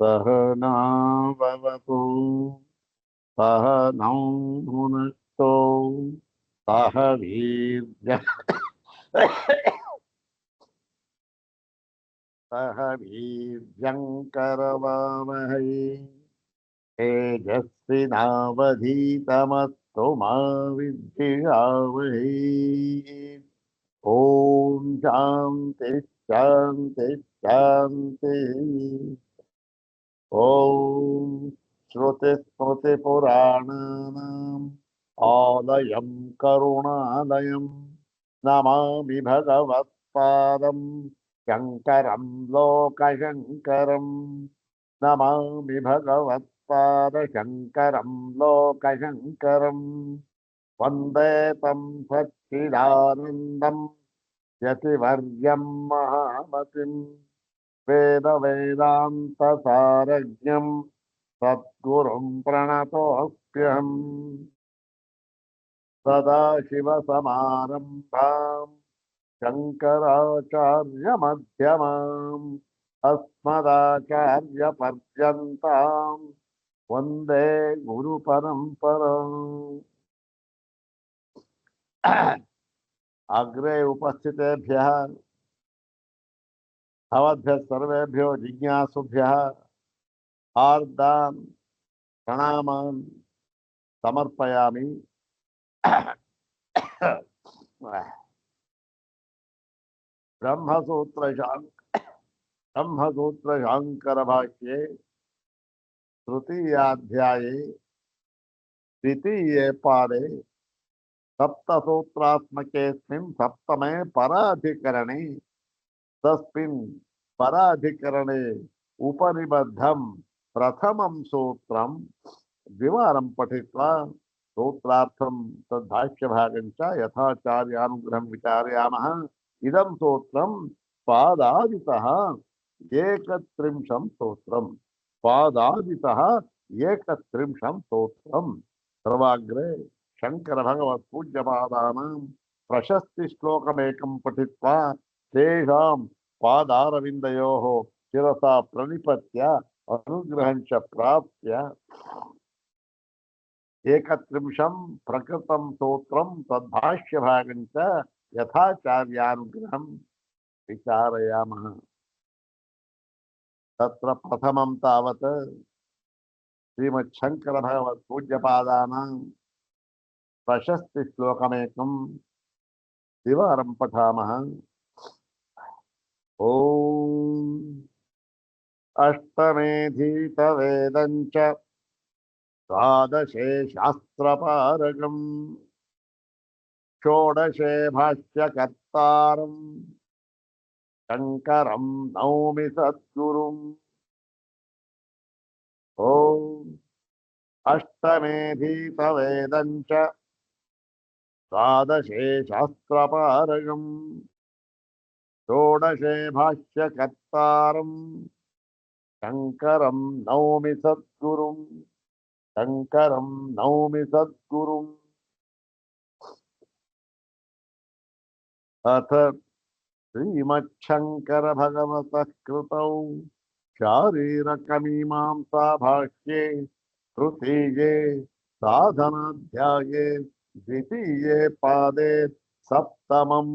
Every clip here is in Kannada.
सहनाववतु सहनौ भुनक्तु सह वीर्यङ्करवावहै तेजस्विनावधीतमस्तु मा विद्विषावहै। ॐ शान्ति शान्ति शान्तिः। ॐ श्रुतिस्मृतिपुराणानाम् आलयं करुणालयं नमामि भगवत्पादं शङ्करं लोकशङ्करं नमामि भगवत्पादशङ्करं लोकशङ्करं वन्दे तं सच्चिदानन्दं यतिवर्यं महामतिम् वेदान्तसारज्ञं सद्गुरुं प्रणतोऽस्म्यहम् सदाशिवसमारम्भां शङ्कराचार्यमध्यमाम् अस्मदाचार्यपर्यन्तां वन्दे गुरुपरम्पराम्। अग्रे उपस्थितेभ्यः भवद्भ्यः सर्वेभ्यो जिज्ञासुभ्यः हार्दान् प्रणामान् समर्पयामि। ब्रह्मसूत्रशाङ्करभाष्ये तृतीयाध्याये द्वितीये पादे सप्तसूत्रात्मकेऽस्मिन् सप्तमे पराधिकरणे तस्मिन् पराधिकरणे उपनिबद्धं प्रथमं सूत्रं द्विवारं पठित्वा सूत्रार्थं तद्भाष्यभागं च यथाचार्यानुग्रहं विचारयामः। इदं सूत्रं पादादितः एकत्रिंशं सूत्रं पादादितः एकत्रिंशं सूत्रं सर्वाग्रे शंकर भगवत् पूज्यपादानां प्रशस्ति श्लोकमेकं पठित्वा तेषां पादारविन्दयोः शिरसा प्रणिपत्य अनुग्रहं च प्राप्य एकत्रिंशं प्रकृतं सूत्रं तद्भाष्यभागं च यथाचार्यानुग्रहं विचारयामः। तत्र प्रथमं तावत् श्रीमच्छङ्कर भगवत् पूज्यपादानां प्रशस्ति श्लोकमेकं द्विवारं पठामः। ॐ अष्टमेधीतवेदं च द्वादशे शास्त्रपारगम् षोडशे भाष्यकर्तारं शङ्करं नौमि सद्गुरुम्। ॐ अष्टमेधीतवेदं च द्वादशे शास्त्रपारगम् षोडशे भाष्यकर्तारं शङ्करं नौमि सद्गुरुम् शङ्करं नौमि सद्गुरुम्। अथ श्रीमच्छङ्कर भगवतः कृतौ शारीरकमीमांसा भाष्ये तृतीये साधनाध्याये द्वितीये पादे सप्तमं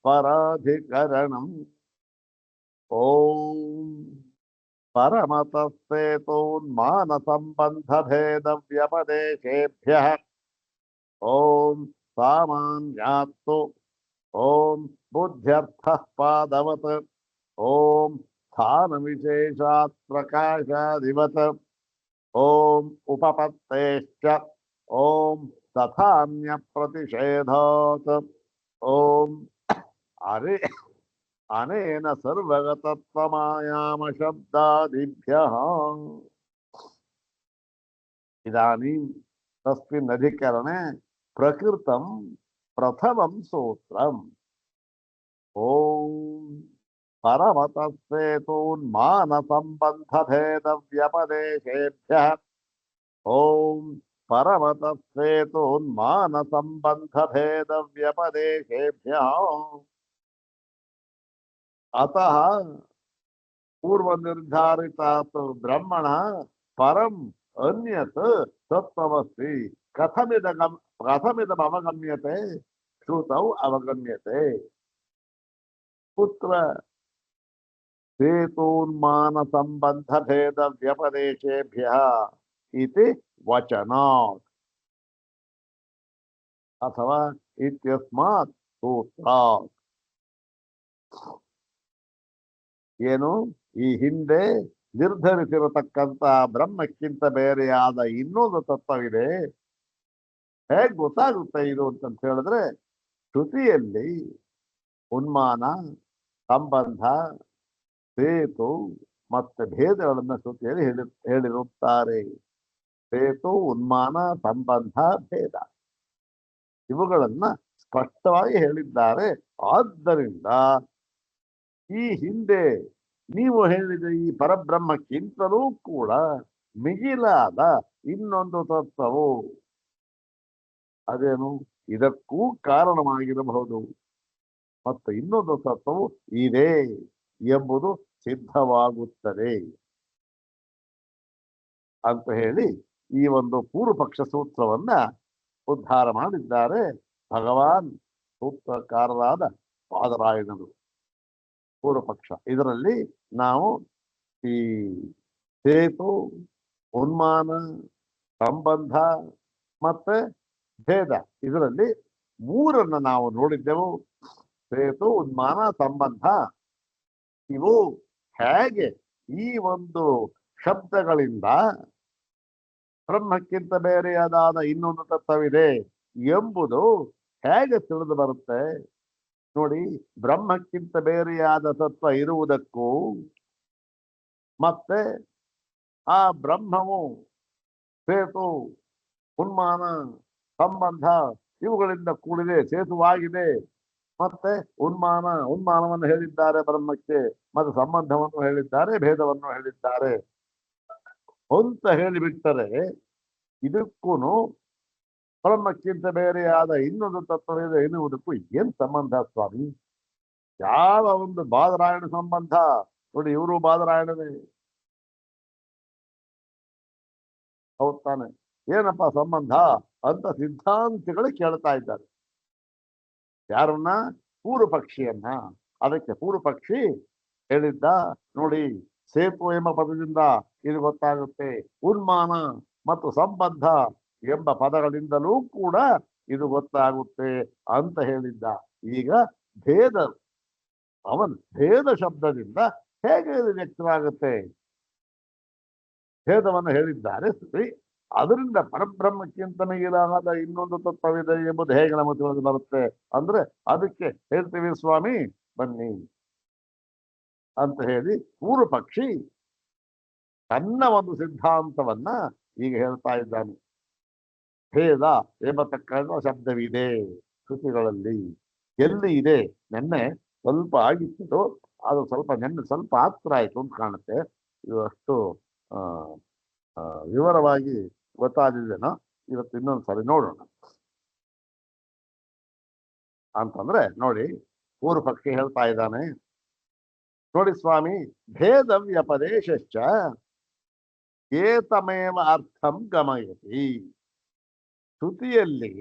पराधिकरणम्। ॐ परमतस्तेतोन्मानसम्बन्धभेदव्यपदेशेभ्यः ॐ सामान्यात्तु ॐ बुद्ध्यर्थः पादवत् ॐ स्थानविशेषात् प्रकाशादिवत् ॐ उपपत्तेश्च ॐ तथान्यप्रतिषेधात् ॐ अरे अनेन सर्वगतत्वमायाम शब्दादिभ्यः। इदानीं तस्मिन् अधिकरणे प्रकृतं प्रथमं सूत्रम्। ॐ परमतस्तेतोन्मानसम्बन्धभेदव्यपदेशेभ्यः ॐ परमतस्तेतोन्मानसम्बन्धभेदव्यपदेशेभ्यः अतः ಪೂರ್ವ ನಿರ್ಧಾರಿತಾತ್ ಬ್ರಹ್ಮಣ ಪರಂ ಅನ್ಯತ್ ತತ್ವಮಸ್ತಿ ಕಥಮಿದಂ ಅವಗಮ್ಯತೆ ಶ್ರುತೌ ಅವಗಮ್ಯತೆ ಕುತ್ರ ಹೇತೂನ್ಮಾನ ಸಂಬಂಧ ಭೇದ ವ್ಯಪದೇಶೇಭ್ಯಃ ಇತಿ ವಚನಾತ್ ಅಥವಾ ಇತ್ಯಸ್ಮಾತ್ ಸೂತ್ರಾತ್. ಏನು ಈ ಹಿಂದೆ ನಿರ್ಧರಿಸಿರತಕ್ಕಂತ ಬ್ರಹ್ಮಕ್ಕಿಂತ ಬೇರೆಯಾದ ಇನ್ನೊಂದು ತತ್ವವಿದೆ, ಹೇಗ್ ಗೊತ್ತಾಗುತ್ತೆ ಇದು ಅಂತಂತ ಹೇಳಿದ್ರೆ ಶ್ರುತಿಯಲ್ಲಿ ಉನ್ಮಾನ ಸಂಬಂಧ ಸೇತು ಮತ್ತೆ ಭೇದಗಳನ್ನ ಶ್ರುತಿಯಲ್ಲಿ ಹೇಳಿರುತ್ತಾರೆ. ಸೇತು ಉನ್ಮಾನ ಸಂಬಂಧ ಭೇದ ಇವುಗಳನ್ನ ಸ್ಪಷ್ಟವಾಗಿ ಹೇಳಿದ್ದಾರೆ. ಆದ್ದರಿಂದ ಈ ಹಿಂದೆ ನೀವು ಹೇಳಿದ ಈ ಪರಬ್ರಹ್ಮಕ್ಕಿಂತಲೂ ಕೂಡ ಮಿಗಿಲಾದ ಇನ್ನೊಂದು ತತ್ವವು ಅದೇನು ಇದಕ್ಕೂ ಕಾರಣವಾಗಿರಬಹುದು ಮತ್ತು ಇನ್ನೊಂದು ತತ್ವವು ಇದೆ ಎಂಬುದು ಸಿದ್ಧವಾಗುತ್ತದೆ ಅಂತ ಹೇಳಿ ಈ ಒಂದು ಪೂರ್ವ ಪಕ್ಷ ಸೂತ್ರವನ್ನ ಉದ್ಧಾರ ಮಾಡಿದ್ದಾರೆ ಭಗವಾನ್ ಸೂತ್ರಕಾರರಾದ ಬಾದರಾಯಣರು. ಪೂರ್ವ ಪಕ್ಷ ಇದರಲ್ಲಿ ನಾವು ಈ ಸೇತು ಉನ್ಮಾನ ಸಂಬಂಧ ಮತ್ತೆ ಭೇದ ಇದರಲ್ಲಿ ಮೂರನ್ನ ನಾವು ನೋಡಿದ್ದೆವು. ಸೇತು ಉನ್ಮಾನ ಸಂಬಂಧ ಇವು ಹೇಗೆ ಈ ಒಂದು ಶಬ್ದಗಳಿಂದ ಬ್ರಹ್ಮಕ್ಕಿಂತ ಬೇರೆಯಾದ ಇನ್ನೊಂದು ತತ್ವವಿದೆ ಎಂಬುದು ಹೇಗೆ ತಿಳಿದು ಬರುತ್ತೆ ನೋಡಿ. ಬ್ರಹ್ಮಕ್ಕಿಂತ ಬೇರೆಯಾದ ತತ್ವ ಇರುವುದಕ್ಕೂ ಮತ್ತೆ ಆ ಬ್ರಹ್ಮವು ಸೇತು ಉನ್ಮಾನ ಸಂಬಂಧ ಇವುಗಳಿಂದ ಕೂಡಿದೆ, ಸೇತುವಾಗಿದೆ. ಮತ್ತೆ ಉನ್ಮಾನವನ್ನು ಹೇಳಿದ್ದಾರೆ ಬ್ರಹ್ಮಕ್ಕೆ, ಮತ್ತೆ ಸಂಬಂಧವನ್ನು ಹೇಳಿದ್ದಾರೆ, ಭೇದವನ್ನು ಹೇಳಿದ್ದಾರೆ ಅಂತ ಹೇಳಿಬಿಟ್ಟರೆ ಇದಕ್ಕೂ ಬ್ರಹ್ಮಕ್ಕಿಂತ ಬೇರೆಯಾದ ಇನ್ನೊಂದು ತತ್ವವಿದೆ ಎನ್ನುವುದಕ್ಕೂ ಏನ್ ಸಂಬಂಧ ಸ್ವಾಮಿ? ಯಾವ ಒಂದು ಬಾದರಾಯಣ ಸಂಬಂಧ ನೋಡಿ, ಇವರು ಬಾದರಾಯಣನೇ ಹೌದ್ ತಾನೆ. ಏನಪ್ಪ ಸಂಬಂಧ ಅಂತ ಸಿದ್ಧಾಂತಿಗಳು ಕೇಳ್ತಾ ಇದ್ದಾರೆ ಯಾರನ್ನ? ಪೂರ್ವ ಪಕ್ಷಿಯನ್ನ. ಅದಕ್ಕೆ ಪೂರ್ವ ಪಕ್ಷಿ ಹೇಳಿದ್ದ ನೋಡಿ, ಸೇತು ಎಂಬ ಪದದಿಂದ ಇದು ಗೊತ್ತಾಗುತ್ತೆ, ಉನ್ಮಾನ ಮತ್ತು ಸಂಬಂಧ ಎಂಬ ಪದಗಳಿಂದಲೂ ಕೂಡ ಇದು ಗೊತ್ತಾಗುತ್ತೆ ಅಂತ ಹೇಳಿದ್ದ. ಈಗ ಭೇದ ಅವನ್ ಭೇದ ಶಬ್ದದಿಂದ ಹೇಗೆ ಇದು ವ್ಯಕ್ತವಾಗುತ್ತೆ? ಭೇದವನ್ನು ಹೇಳಿದ್ದಾರೆ ಸರಿ, ಅದರಿಂದ ಪರಬ್ರಹ್ಮಕ್ಕಿಂತ ಮಿಗಿಲಾದ ಇನ್ನೊಂದು ತತ್ವವಿದೆ ಎಂಬುದು ಹೇಗೆ ನಮಗೆ ತಿಳಿದು ಬರುತ್ತೆ ಅಂದ್ರೆ ಅದಕ್ಕೆ ಹೇಳ್ತೀವಿ ಸ್ವಾಮಿ ಬನ್ನಿ ಅಂತ ಹೇಳಿ ಪೂರ್ವ ಪಕ್ಷಿ ತನ್ನ ಒಂದು ಸಿದ್ಧಾಂತವನ್ನ ಈಗ ಹೇಳ್ತಾ ಇದ್ದಾನೆ. ಭೇದ ಎಂಬತಕ್ಕ ಶಬ್ದವಿದೆ ಶ್ರುತಿಗಳಲ್ಲಿ. ಎಲ್ಲಿ ಇದೆ? ನೆನ್ನೆ ಸ್ವಲ್ಪ ಆಗಿತ್ತು, ಅದು ಸ್ವಲ್ಪ ನೆನ್ನೆ ಸ್ವಲ್ಪ ಹತ್ರ ಆಯ್ತು ಅಂತ ಕಾಣುತ್ತೆ. ಇದು ಅಷ್ಟು ವಿವರವಾಗಿ ಗೊತ್ತಾದಿದ್ದೇನೋ ಇವತ್ತು ಇನ್ನೊಂದ್ಸರಿ ನೋಡೋಣ ಅಂತಂದ್ರೆ ನೋಡಿ, ಪೂರ್ವ ಪಕ್ಷಿ ಹೇಳ್ತಾ ಇದ್ದಾನೆ ನೋಡಿ ಸ್ವಾಮಿ, ಭೇದ ವ್ಯಪದೇಶ್ಚ ಏತಮೇವ ಅರ್ಥಂ ಗಮಯತಿ. ಶ್ರುತಿಯಲ್ಲಿ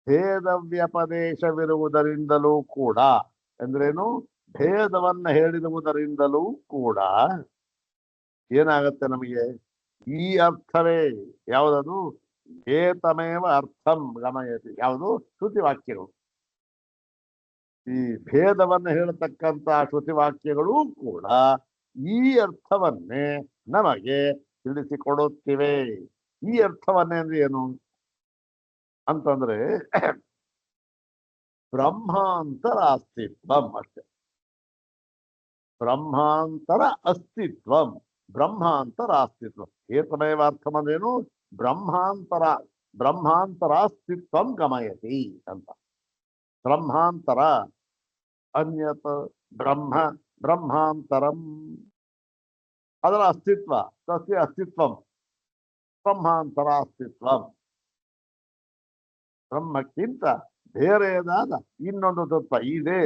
ಭೇದ ವ್ಯಪದೇಶವಿರುವುದರಿಂದಲೂ ಕೂಡ ಅಂದ್ರೇನು? ಭೇದವನ್ನ ಹೇಳಿರುವುದರಿಂದಲೂ ಕೂಡ ಏನಾಗತ್ತೆ ನಮಗೆ? ಈ ಅರ್ಥವೇ ಯಾವುದದು? ಏತಮೇವ ಅರ್ಥಂ ಗಮಯತಿ. ಯಾವುದು? ಶ್ರುತಿ ವಾಕ್ಯಗಳು. ಈ ಭೇದವನ್ನು ಹೇಳತಕ್ಕಂತ ಶ್ರುತಿ ವಾಕ್ಯಗಳೂ ಕೂಡ ಈ ಅರ್ಥವನ್ನೇ ನಮಗೆ ತಿಳಿಸಿಕೊಡುತ್ತಿವೆ. ಈ ಅರ್ಥವನ್ನೇ ಅಂದ್ರೆ ಏನು ಅಂತಂದ್ರೆ ಬ್ರಹ್ಮಾಂತರ ಅಸ್ತಿತ್ವಂ ಅಷ್ಟೆ. ಬ್ರಹ್ಮಾಂತರ ಅಸ್ತಿತ್ವಂ, ಬ್ರಹ್ಮಾಂತರ ಅಸ್ತಿತ್ವ. ಏತಮೇವ ಅರ್ಥಂ ಅಂದ್ರೇನು? ಬ್ರಹ್ಮಾಂತರಾಸ್ತಿತ್ವಂ ಗಮಯತಿ ಅಂತ. ಬ್ರಹ್ಮಾಂತರ ಅನ್ಯತ್ ಬ್ರಹ್ಮ ಬ್ರಹ್ಮಾಂತರಂ, ಅದರ ಅಸ್ತಿತ್ವ, ತಸ್ಯ ಅಸ್ತಿತ್ವಂ ಬ್ರಹ್ಮಾಂತರ ಅಸ್ತಿತ್ವಂ. ಬ್ರಹ್ಮಕ್ಕಿಂತ ಬೇರೆಯದಾದ ಇನ್ನೊಂದು ತತ್ವ ಇದೆ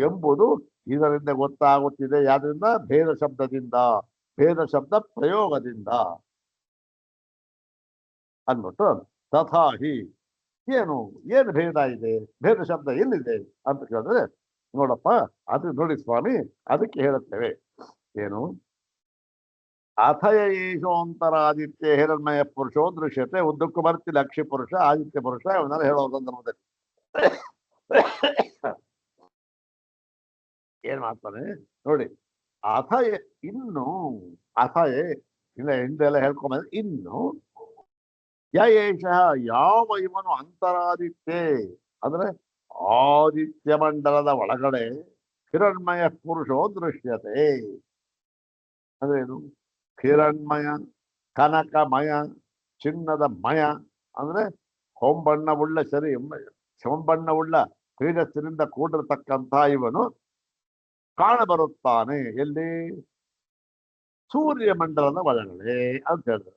ಎಂಬುದು ಇದರಿಂದ ಗೊತ್ತಾಗುತ್ತಿದೆ ಯಾವ್ದ್ರಿಂದ ಭೇದ ಶಬ್ದದಿಂದ ಭೇದ ಶಬ್ದ ಪ್ರಯೋಗದಿಂದ ಅಂದ್ಬಿಟ್ಟು ತಥಾಹಿ ಏನು ಏನು ಭೇದ ಇದೆ ಭೇದ ಶಬ್ದ ಎಲ್ಲಿದೆ ಅಂತ ಕೇಳಿದ್ರೆ ನೋಡಪ್ಪ ಅದು ನೋಡಿ ಸ್ವಾಮಿ ಅದಕ್ಕೆ ಹೇಳುತ್ತೇವೆ ಏನು ಅಥಯ ಏಷೋಂತರಾದಿತ್ಯ ಹಿರಣ್ಮಯ ಪುರುಷೋ ದೃಶ್ಯತೆ ಉದ್ದಕ್ಕೂ ಬರ್ತಿಲ್ಲ ಅಕ್ಷಿ ಪುರುಷ ಆದಿತ್ಯ ಪುರುಷ ಇವನ್ನೆಲ್ಲ ಹೇಳೋ ಸಂದರ್ಭದಲ್ಲಿ ಏನ್ ಮಾಡ್ತಾನೆ ನೋಡಿ ಅಥಯ ಇನ್ನು ಅಥಯ ಇಲ್ಲ ಹಿಂದೆಲ್ಲ ಹೇಳ್ಕೊಂಬಂದ್ರೆ ಇನ್ನು ಯೇಷ ಯಾವ ಇವನು ಅಂತರಾದಿತ್ಯೆ ಅಂದ್ರೆ ಆದಿತ್ಯ ಮಂಡಲದ ಒಳಗಡೆ ಹಿರಣ್ಮಯ ಪುರುಷೋ ದೃಶ್ಯತೆ ಅಂದ್ರೇನು ಹಿರಣ್ಮಯ ಕನಕಮಯ ಚಿನ್ನದ ಮಯ ಅಂದ್ರೆ ಹೊಂಬಣ್ಣವುಳ್ಳ ಹೊಂಬಣ್ಣವುಳ್ಳ ತೇಜಸ್ಸಿನಿಂದ ಕೂಡಿರತಕ್ಕಂಥ ಇವನು ಕಾಣಬರುತ್ತಾನೆ ಎಲ್ಲಿ ಸೂರ್ಯ ಮಂಡಲದ ಒಳಗಡೆ ಅಂತ ಹೇಳಿದ್ರು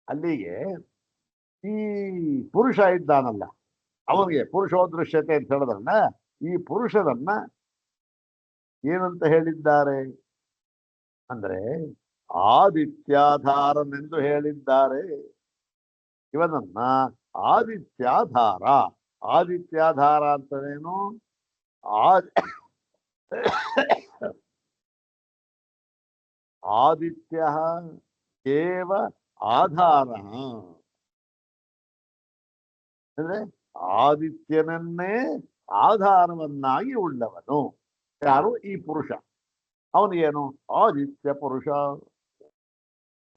ಅಲ್ಲಿಗೆ ಈ ಪುರುಷ ಇದ್ದಾನಲ್ಲ ಅವನಿಗೆ ಪುರುಷೋದೃಶ್ಯತೆ ಅಂತ ಹೇಳಿದ್ರಲ್ಲ ಈ ಪುರುಷನನ್ನ ಏನಂತ ಹೇಳಿದ್ದಾರೆ ಅಂದ್ರೆ ಆದಿತ್ಯಾಧಾರನೆಂದು ಹೇಳಿದ್ದಾರೆ ಇವನನ್ನ ಆದಿತ್ಯಾಧಾರ ಆದಿತ್ಯಾಧಾರ ಅಂತನೇನು ಆದಿತ್ಯ ಏವ ಆಧಾರ ಅಂದ್ರೆ ಆದಿತ್ಯನನ್ನೇ ಆಧಾರವನ್ನಾಗಿ ಉಳ್ಳವನು ಯಾರು ಈ ಪುರುಷ ಅವನಿಗೇನು ಆದಿತ್ಯ ಪುರುಷ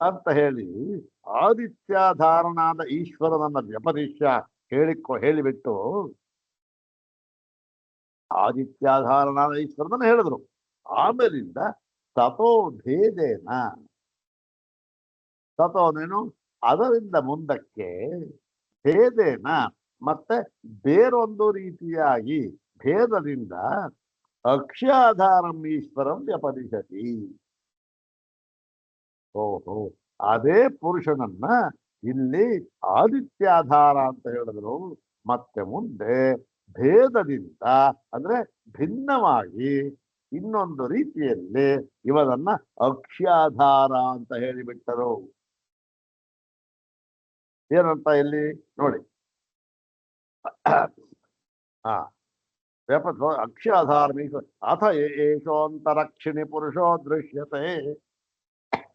ಅಂತ ಹೇಳಿ ಆದಿತ್ಯಾಧಾರನಾದ ಈಶ್ವರನನ್ನ ವ್ಯಪದೇಶ ಹೇಳಿಬಿಟ್ಟು ಆದಿತ್ಯಾಧಾರನಾದ ಈಶ್ವರನನ್ನ ಹೇಳಿದ್ರು ಆಮೇಲಿಂದ ತಥೋ ಭೇದೇನ ತಥೋನೇನು ಅದರಿಂದ ಮುಂದಕ್ಕೆ ಭೇದೇನ ಮತ್ತೆ ಬೇರೊಂದು ರೀತಿಯಾಗಿ ಭೇದದಿಂದ ಅಕ್ಷ್ಯಾಧಾರಂ ಈಶ್ವರಂ ವ್ಯಪದಿಸತಿ ಓಹೋ ಅದೇ ಪುರುಷನನ್ನ ಇಲ್ಲಿ ಆದಿತ್ಯಾಧಾರ ಅಂತ ಹೇಳಿದ್ರು ಮತ್ತೆ ಮುಂದೆ ಭೇದದಿಂದ ಅಂದ್ರೆ ಭಿನ್ನವಾಗಿ ಇನ್ನೊಂದು ರೀತಿಯಲ್ಲಿ ಇವರನ್ನ ಅಕ್ಷ್ಯಾಧಾರ ಅಂತ ಹೇಳಿಬಿಟ್ಟರು ಏನಂತ ಇಲ್ಲಿ ನೋಡಿ ಅಕ್ಷ್ಯಾಧಾರ ಅಥ ಏಷೋಂತರಕ್ಷಿಣಿ ಪುರುಷೋ ದೃಶ್ಯತೆ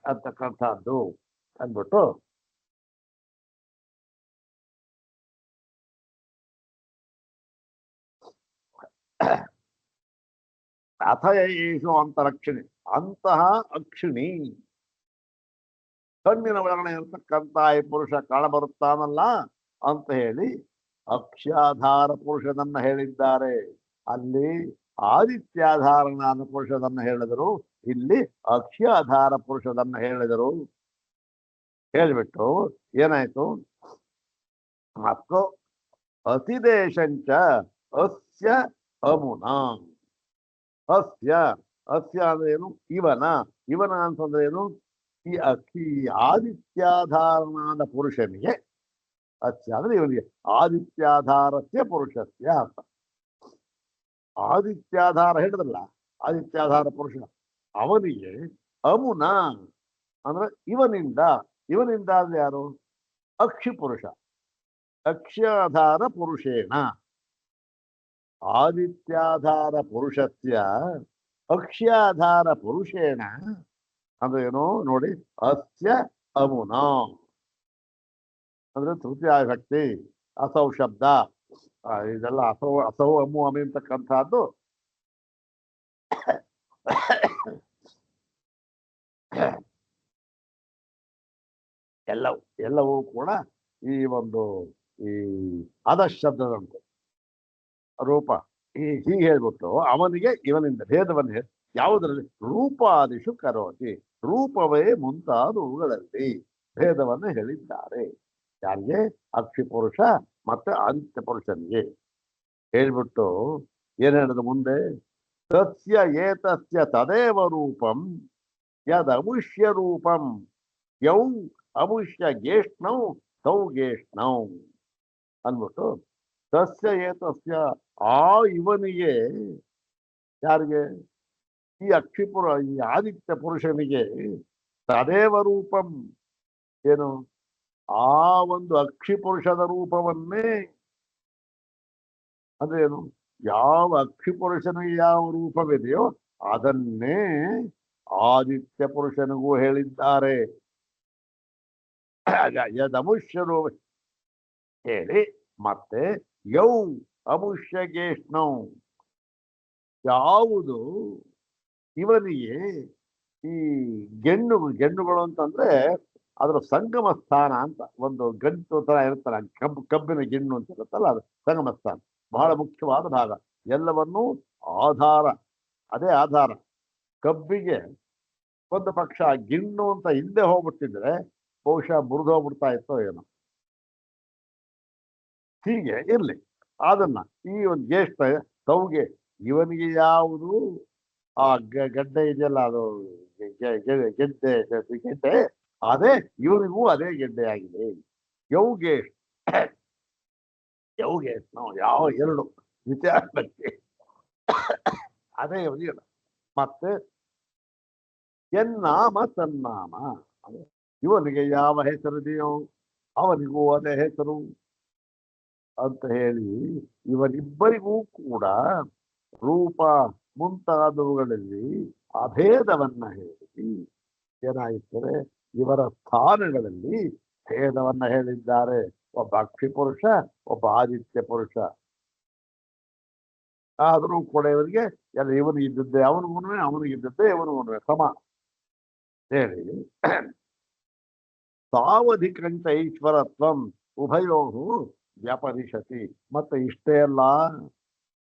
ಅಂತಕ್ಕಂಥದ್ದು ಅಂದ್ಬಿಟ್ಟು ಅಥ ಏಷೋ ಅಂತರಕ್ಷಿಣಿ ಅಂತಹ ಅಕ್ಷಿಣಿ ಕಣ್ಣಿನ ಒಳಗಡೆ ಇರತಕ್ಕಂತ ಈ ಪುರುಷ ಕಾಣಬರುತ್ತಾನಲ್ಲ ಅಂತ ಹೇಳಿ ಅಕ್ಷ್ಯಾಧಾರ ಪುರುಷನನ್ನ ಹೇಳಿದ್ದಾರೆ ಅಲ್ಲಿ ಆದಿತ್ಯಾಧಾರನಾದ ಪುರುಷನನ್ನ ಹೇಳಿದರು ಇಲ್ಲಿ ಅಕ್ಷ್ಯಾಧಾರ ಪುರುಷನನ್ನ ಹೇಳಿದರು ಹೇಳಿಬಿಟ್ಟು ಏನಾಯ್ತು ಮತ್ತು ಅತಿದೇಶಂಚ ಅಸ್ಯ ಅಮುನ ಅಸ್ಯ ಅಸ್ಯ ಅಂದ್ರೆ ಏನು ಇವನ ಅಂತಂದ್ರೆ ಏನು ಈ ಆದಿತ್ಯಾಧಾರನಾದ ಪುರುಷನಿಗೆ ಅಸ್ಯ ಅಂದ್ರೆ ಇವನಿಗೆ ಆದಿತ್ಯಾಧಾರಸ್ಯ ಪುರುಷಸ್ಯ ಅಂತ ಆದಿತ್ಯಾಧಾರ ಹೇಳಿದ್ರಲ್ಲ ಆದಿತ್ಯಾಧಾರ ಪುರುಷ ಅವನಿಗೆ ಅಮುನ ಅಂದ್ರೆ ಇವನಿಂದ ಅಂದ್ರೆ ಯಾರು ಅಕ್ಷಿ ಪುರುಷ ಅಕ್ಷ್ಯಾಧಾರ ಪುರುಷೇಣ ಆದಿತ್ಯಾಧಾರ ಪುರುಷಸ್ಯ ಅಕ್ಷ್ಯಾಧಾರ ಪುರುಷೇಣ ಅಂದ್ರೆ ಏನು ನೋಡಿ ಅಸ್ಯ ಅಮುನ ಅಂದ್ರೆ ತೃತೀಯ ಶಕ್ತಿ ಅಸೌ ಶಬ್ದ ಇದೆಲ್ಲ ಅಸೌ ಅಮು ಅಮಿ ಅಂತಕ್ಕಂಥದ್ದು ಎಲ್ಲವೂ ಕೂಡ ಈ ಒಂದು ಈ ಅಧಶಬ್ದದಂತೆ ರೂಪ ಹೀಗೆ ಹೇಳ್ಬಿಟ್ಟು ಅವನಿಗೆ ಇವನಿಂದ ಭೇದವನ್ನು ಯಾವುದರಲ್ಲಿ ರೂಪಾದಿಶು ಕರೋತಿ ರೂಪವೇ ಮುಂತಾದವುಗಳಲ್ಲಿ ಭೇದವನ್ನು ಹೇಳಿದ್ದಾರೆ ಯಾರಿಗೆ ಅಕ್ಷಿ ಪುರುಷ ಮತ್ತೆ ಆದಿತ್ಯ ಪುರುಷನಿಗೆ ಹೇಳ್ಬಿಟ್ಟು ಏನ್ ಹೇಳಿದ್ರು ಮುಂದೆ ತಸ್ಯ ಏತಸ್ಯ ತದೇವ ರೂಪಂ ಯದ್ ಅಮುಷ್ಯ ರೂಪಂ ಯೌ ಅಮುಷ್ಯ ಗೇಷ್ಣೌ ತೌ ಗೇಷ್ಣೌ ಅಂದ್ಬಿಟ್ಟು ತಸ್ಯ ಏತಸ್ಯ ಆ ಇವನಿಗೆ, ಯಾರಿಗೆ, ಈ ಅಕ್ಷಿಪುರ ಈ ಆದಿತ್ಯ ಪುರುಷನಿಗೆ ತದೇವ ರೂಪಂ, ಏನು ಆ ಒಂದು ಅಕ್ಷಿ ಪುರುಷದ ರೂಪವನ್ನೇ, ಅಂದ್ರೆ ಏನು, ಯಾವ ಅಕ್ಷಿ ಪುರುಷನಿಗೆ ಯಾವ ರೂಪವಿದೆಯೋ ಅದನ್ನೇ ಆದಿತ್ಯ ಪುರುಷನಿಗೂ ಹೇಳಿದ್ದಾರೆ. ಯದಮುಷ್ಯರು ಹೇಳಿ ಮತ್ತೆ ಯೌ ಅಮುಷ್ಯಗೇಷ್ಣೌ, ಯಾವುದು ಇವನಿಗೆ ಈ ಗೆಣ್ಣುಗಳು ಅಂತಂದ್ರೆ ಅದರ ಸಂಗಮ ಸ್ಥಾನ ಅಂತ, ಒಂದು ಗಂಟು ತರ ಇರುತ್ತಲ್ಲ, ಕಬ್ಬಿನ ಗೆಣ್ಣು ಅಂತ ಇರುತ್ತಲ್ಲ, ಅದು ಸಂಗಮ ಸ್ಥಾನ ಬಹಳ ಮುಖ್ಯವಾದ ಭಾಗ. ಎಲ್ಲವನ್ನೂ ಆಧಾರ, ಅದೇ ಆಧಾರ. ಕಬ್ಬಿಗೆ ಒಂದು ಪಕ್ಷ ಗಿಣ್ಣು ಅಂತ ಹಿಂದೆ ಹೋಗ್ಬಿಟ್ಟಿದ್ರೆ ಬಹುಶಃ ಮುರಿದೋಗ್ಬಿಡ್ತಾ ಇತ್ತೋ ಏನೋ. ಹೀಗೆ ಇರ್ಲಿ, ಅದನ್ನ ಈ ಒಂದು ಜ್ಯೇಷ್ಠ ತೌಗೆ ಇವನಿಗೆ ಯಾವುದು ಆ ಗಡ್ಡೆ ಇದೆಯಲ್ಲ, ಅದು ಗೆಡ್ಡೆ ಅದೇ ಇವನಿಗೂ ಅದೇ ಗೆಡ್ಡೆ ಆಗಿದೆ. ಯೌಗೇಶ್ ನಾವು ಯಾವ ಎರಡು ವಿಚಾರಕ್ಕೆ ಅದೇ ಇವನಿಗೆ. ಮತ್ತೆ ಎನ್ನಾಮ ತನ್ನಾಮ, ಇವನಿಗೆ ಯಾವ ಹೆಸರಿದೆಯೋ ಅವನಿಗೂ ಅದೇ ಹೆಸರು ಅಂತ ಹೇಳಿ ಇವರಿಬ್ಬರಿಗೂ ಕೂಡ ರೂಪ ಮುಂತಾದವುಗಳಲ್ಲಿ ಅಭೇದವನ್ನ ಹೇಳಿ ಏನಾಗುತ್ತದೆ, ಇವರ ಸ್ಥಾನಗಳಲ್ಲಿ ಭೇದವನ್ನ ಹೇಳಿದ್ದಾರೆ. ಒಬ್ಬ ಅಕ್ಷಿ ಪುರುಷ, ಒಬ್ಬ ಆದಿತ್ಯ ಪುರುಷ. ಆದರೂ ಕೂಡ ಇವರಿಗೆ ಎಲ್ಲ ಇವನಿಗಿದ್ದದ್ದೇ ಅವನಿಗೂ, ಅವನಿಗಿದ್ದದ್ದೇ ಇವನಿಗೂ ಸಮ ಹೇಳಿ ಸಾವಧಿಕಂಚ ಈಶ್ವರತ್ವಂ ಉಭಯೋ ವ್ಯಾಪರಿಷತಿ. ಮತ್ತೆ ಇಷ್ಟೇ ಅಲ್ಲ,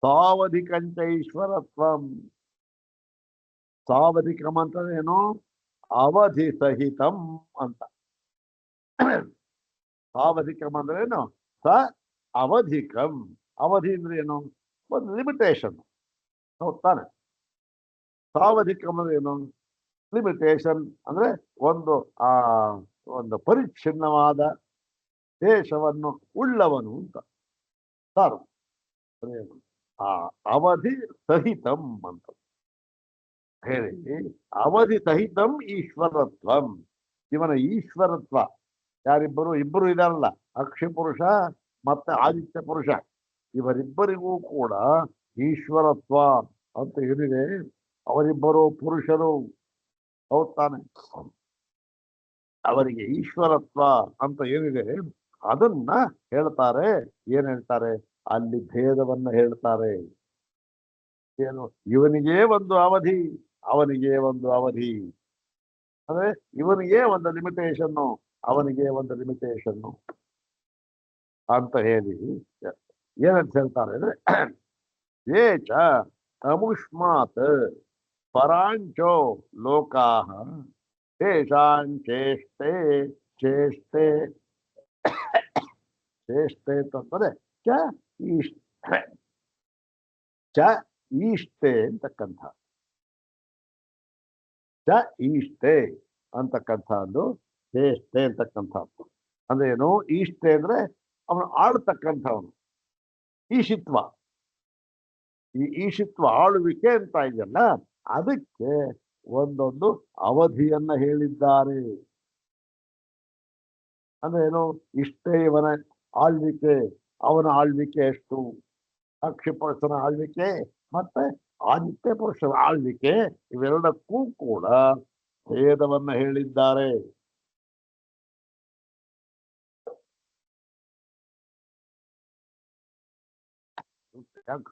ಸಾವಧಿಕಂಚ ಈಶ್ವರತ್ವಂ, ಸಾವಧಿಕಂ ಅಂತಂದ್ರೇನು, ಅವಧಿ ಸಹಿತಂ ಅಂತ. ಸಾವಧಿಕಂ ಅಂದ್ರೇನು, ಸ ಅವಧಿಕಂ, ಅವಧಿ ಅಂದ್ರೆ ಏನು, ಒಂದು ಲಿಮಿಟೇಷನ್, ಹೌದಾನೆ. ಸಾವಧಿಕಂ ಅಂದ್ರೆ ಏನು, ಲಿಮಿಟೇಷನ್ ಅಂದ್ರೆ ಒಂದು ಒಂದು ಪರಿಚ್ಛಿನ್ನವಾದ ದೇಶವನ್ನು ಉಳ್ಳವನು ಅಂತ ಸಾರು. ಆ ಅವಧಿ ಸಹಿತಂ ಅಂತ ಹೇಳಿ, ಅವಧಿ ಸಹಿತಂ ಈಶ್ವರತ್ವಂ, ಇವನ ಈಶ್ವರತ್ವ. ಇಬ್ಬರು ಇದಾರಲ್ಲ, ಅಕ್ಷಿ ಪುರುಷ ಮತ್ತೆ ಆದಿತ್ಯ ಪುರುಷ, ಇವರಿಬ್ಬರಿಗೂ ಕೂಡ ಈಶ್ವರತ್ವ ಅಂತ ಏನಿದೆ, ಅವರಿಬ್ಬರು ಪುರುಷರು, ಹೌದಾನೆ. ಅವರಿಗೆ ಈಶ್ವರತ್ವ ಅಂತ ಏನಿದೆ ಅದನ್ನ ಹೇಳ್ತಾರೆ. ಏನ್ ಹೇಳ್ತಾರೆ, ಅಲ್ಲಿ ಭೇದವನ್ನ ಹೇಳ್ತಾರೆ. ಏನು, ಇವನಿಗೆ ಒಂದು ಅವಧಿ, ಅವನಿಗೆ ಒಂದು ಅವಧಿ, ಅಂದ್ರೆ ಇವನಿಗೆ ಒಂದು ಲಿಮಿಟೇಷನ್ನು, ಅವನಿಗೆ ಒಂದು ಲಿಮಿಟೇಷನ್ನು ಅಂತ ಹೇಳಿ ಏನಂತ ಹೇಳ್ತಾರೆ ಅಂದ್ರೆ, ಏಚ ಅಮುಷ್ಮಾತ್ ಪರಾಂಚೋ ಲೋಕಾಹ ತೇಷಾಂಚೇಷ್ಟೇ ಚೇಷ್ಟೆ ಚೇಷ್ಟೆ ಅಂತಂದ್ರೆ ಚ ಈಷ್ಟೆ ಅಂತಕ್ಕಂಥ, ಚ ಈಷ್ಟೆ ಅಂತಕ್ಕಂಥದ್ದು, ಚೇಷ್ಟೆ ಅಂತಕ್ಕಂಥದ್ದು ಅಂದ್ರೆ ಏನು, ಈಷ್ಟೆ ಅಂದ್ರೆ ಅವನು ಆಳ್ತಕ್ಕಂಥವನು, ಈಶಿತ್ವ. ಈ ಈಶಿತ್ವ ಆಳುವಿಕೆ ಅಂತ ಇದೆಯಲ್ಲ, ಅದಕ್ಕೆ ಒಂದೊಂದು ಅವಧಿಯನ್ನ ಹೇಳಿದ್ದಾರೆ. ಅಂದ್ರೆ ಏನು, ಇಷ್ಟೇ ಇವನ ಆಳ್ವಿಕೆ, ಅವನ ಆಳ್ವಿಕೆ ಎಷ್ಟು, ಅಕ್ಷಿ ಪುರುಷನ ಆಳ್ವಿಕೆ ಮತ್ತೆ ಆದಿತ್ಯ ಪುರುಷನ ಆಳ್ವಿಕೆ, ಇವೆರಡಕ್ಕೂ ಕೂಡ ಭೇದವನ್ನ ಹೇಳಿದ್ದಾರೆ.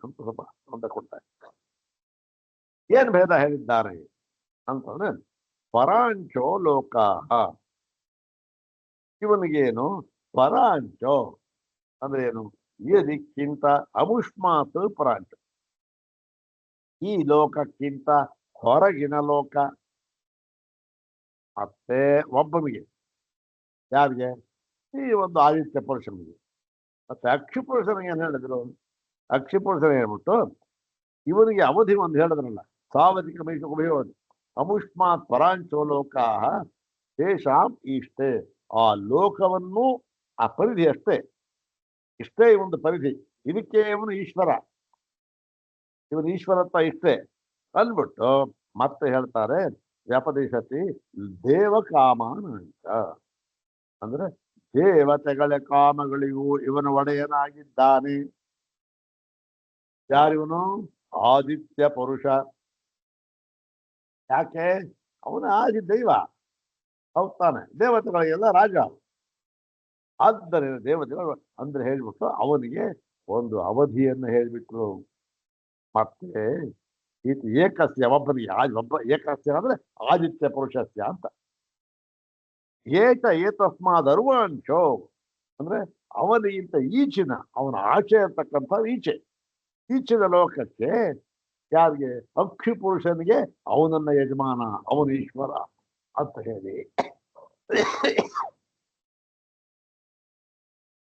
ಸ್ವಲ್ಪ ಅಂತ ಕೊಡ್ತಾರೆ. ಏನ್ ಭೇದ ಹೇಳಿದ್ದಾರೆ ಅಂತಂದ್ರೆ, ಪರಾಂಚೋ ಲೋಕಾಹ, ಇವನಿಗೇನು ಪರಾಂಚೋ ಅಂದ್ರೆ ಏನು, ಇದಕ್ಕಿಂತ ಅಮುಷ್ಮಾತ್ ಪರಾಂಚ, ಈ ಲೋಕಕ್ಕಿಂತ ಹೊರಗಿನ ಲೋಕ. ಮತ್ತೆ ಒಬ್ಬನಿಗೆ, ಯಾರಿಗೆ, ಈ ಒಂದು ಆದಿತ್ಯ ಪುರುಷನಿಗೆ. ಮತ್ತೆ ಅಕ್ಷಿ ಪುರುಷನಿಗೆ ಏನ್ ಹೇಳಿದ್ರು, ಅಕ್ಷಿ ಪುರುಷನ ಹೇಳ್ಬಿಟ್ಟು ಇವನಿಗೆ ಅವಧಿ ಒಂದು ಹೇಳಿದ್ರಲ್ಲ, ಸಾವಧಿಕ ಉಭಯೋಧಿ ಅಮುಷ್ಮಾತ್ ಪರಾಂಚೋ ಲೋಕಾಹ ತೇಷಾಂ ಇಷ್ಟೇ, ಆ ಲೋಕವನ್ನು, ಆ ಪರಿಧಿ ಅಷ್ಟೇ, ಇಷ್ಟೇ ಒಂದು ಪರಿಧಿ, ಇದಕ್ಕೆ ಇವನು ಈಶ್ವರ, ಇವನು ಈಶ್ವರತ್ವ ಇಷ್ಟೇ ಅಂದ್ಬಿಟ್ಟು ಮತ್ತೆ ಹೇಳ್ತಾರೆ ವ್ಯಾಪದೇಶತಿ ದೇವ ಕಾಮಾನ ಅಂತ. ಅಂದ್ರೆ ದೇವತೆಗಳ ಕಾಮಗಳಿಗೂ ಇವನು ಒಡೆಯನಾಗಿದ್ದಾನೆ. ಯಾರಿವನು? ಆದಿತ್ಯ ಪುರುಷ. ಯಾಕೆ? ಅವನ ಆದಿ ದೈವ, ಹೌದಾನೆ, ದೇವತೆಗಳಿಗೆಲ್ಲ ರಾಜ. ಆದ್ದರಿಂದ ದೇವತೆಗಳು ಅಂದ್ರೆ ಹೇಳ್ಬಿಟ್ಟು ಅವನಿಗೆ ಒಂದು ಅವಧಿಯನ್ನು ಹೇಳ್ಬಿಟ್ರು. ಮತ್ತೆ ಇದು ಏಕಸ್ಯ, ಒಬ್ಬನಿಗೆ ಒಬ್ಬ ಏಕಸ್ಯ ಅಂದ್ರೆ ಆದಿತ್ಯ ಪುರುಷಸ್ಯ ಅಂತ. ಏತಸ್ಮಾದ್ ಅರ್ವಾಂಶೋ ಅಂದ್ರೆ ಅವನಿಗಿಂತ ಈಚಿನ, ಅವನ ಆಚೆ ಇರ್ತಕ್ಕಂಥ ಈಚಿನ ಲೋಕಕ್ಕೆ ಯಾರಿಗೆ? ಅಕ್ಷಿ ಪುರುಷನಿಗೆ ಅವನನ್ನ ಯಜಮಾನ, ಅವನು ಈಶ್ವರ ಅಂತ ಹೇಳಿ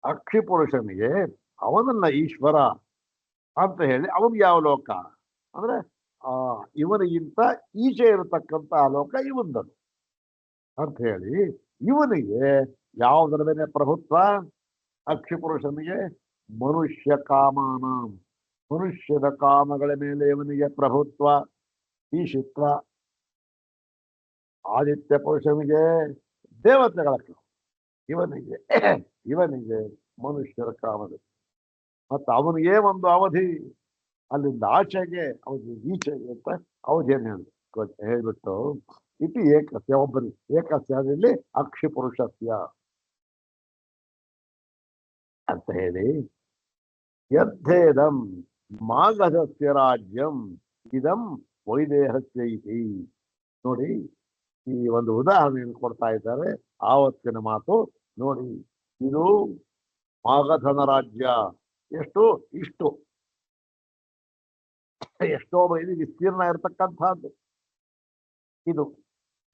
ಅಕ್ಷಿ ಪುರುಷನಿಗೆ ಅವನನ್ನ ಈಶ್ವರ ಅಂತ ಹೇಳಿ ಅವನಿಗೆ ಯಾವ ಲೋಕ ಅಂದ್ರೆ ಇವನಿಗಿಂತ ಈಚೆ ಇರತಕ್ಕಂಥ ಲೋಕ ಇವಂದನು ಅಂತ ಹೇಳಿ ಇವನಿಗೆ ಯಾವುದರ ಮೇಲೆ ಪ್ರಭುತ್ವ? ಅಕ್ಷಿ ಪುರುಷನಿಗೆ ಮನುಷ್ಯ ಕಾಮಾನ, ಮನುಷ್ಯದ ಕಾಮಗಳ ಮೇಲೆ ಇವನಿಗೆ ಪ್ರಭುತ್ವ, ಈಶಿತ್ವ. ಆದಿತ್ಯ ಪುರುಷನಿಗೆ ದೇವತೆಗಳ ಕಾಮ, ಇವನಿಗೆ ಮನುಷ್ಯರ ಕಾಮದ. ಮತ್ತು ಅವನಿಗೆ ಒಂದು ಅವಧಿ, ಅಲ್ಲಿಂದ ಆಚೆಗೆ ಅವನಿಗೆ ಈಚೆಗೆ ಅಂತ ಅವಧಿಯನ್ನು ಹೇಳ್ಬಿಟ್ಟು ಇತಿ ಏಕಸ್ಯ, ಒಬ್ಬನಿಗೆ ಏಕಸ್ಯದಲ್ಲಿ ಅಕ್ಷಿ ಪುರುಷಸ್ಯ ಅಂತ ಹೇಳಿ ಯದ್ದೇದಂ ಮಾಗಧಸ್ಯ ರಾಜ್ಯಂ ಇದಂ ವೈದೇಹಸ್ಯ ಇತಿ. ನೋಡಿ, ಈ ಒಂದು ಉದಾಹರಣೆಯನ್ನು ಕೊಡ್ತಾ ಇದ್ದಾರೆ. ಆವತ್ತಿನ ಮಾತು ನೋಡಿ, ಇದು ಮಾಗಧನ ರಾಜ್ಯ. ಇಷ್ಟು ಎಷ್ಟೋ ಮೈಲಿ ವಿಸ್ತೀರ್ಣ ಇರತಕ್ಕಂಥದ್ದು. ಇದು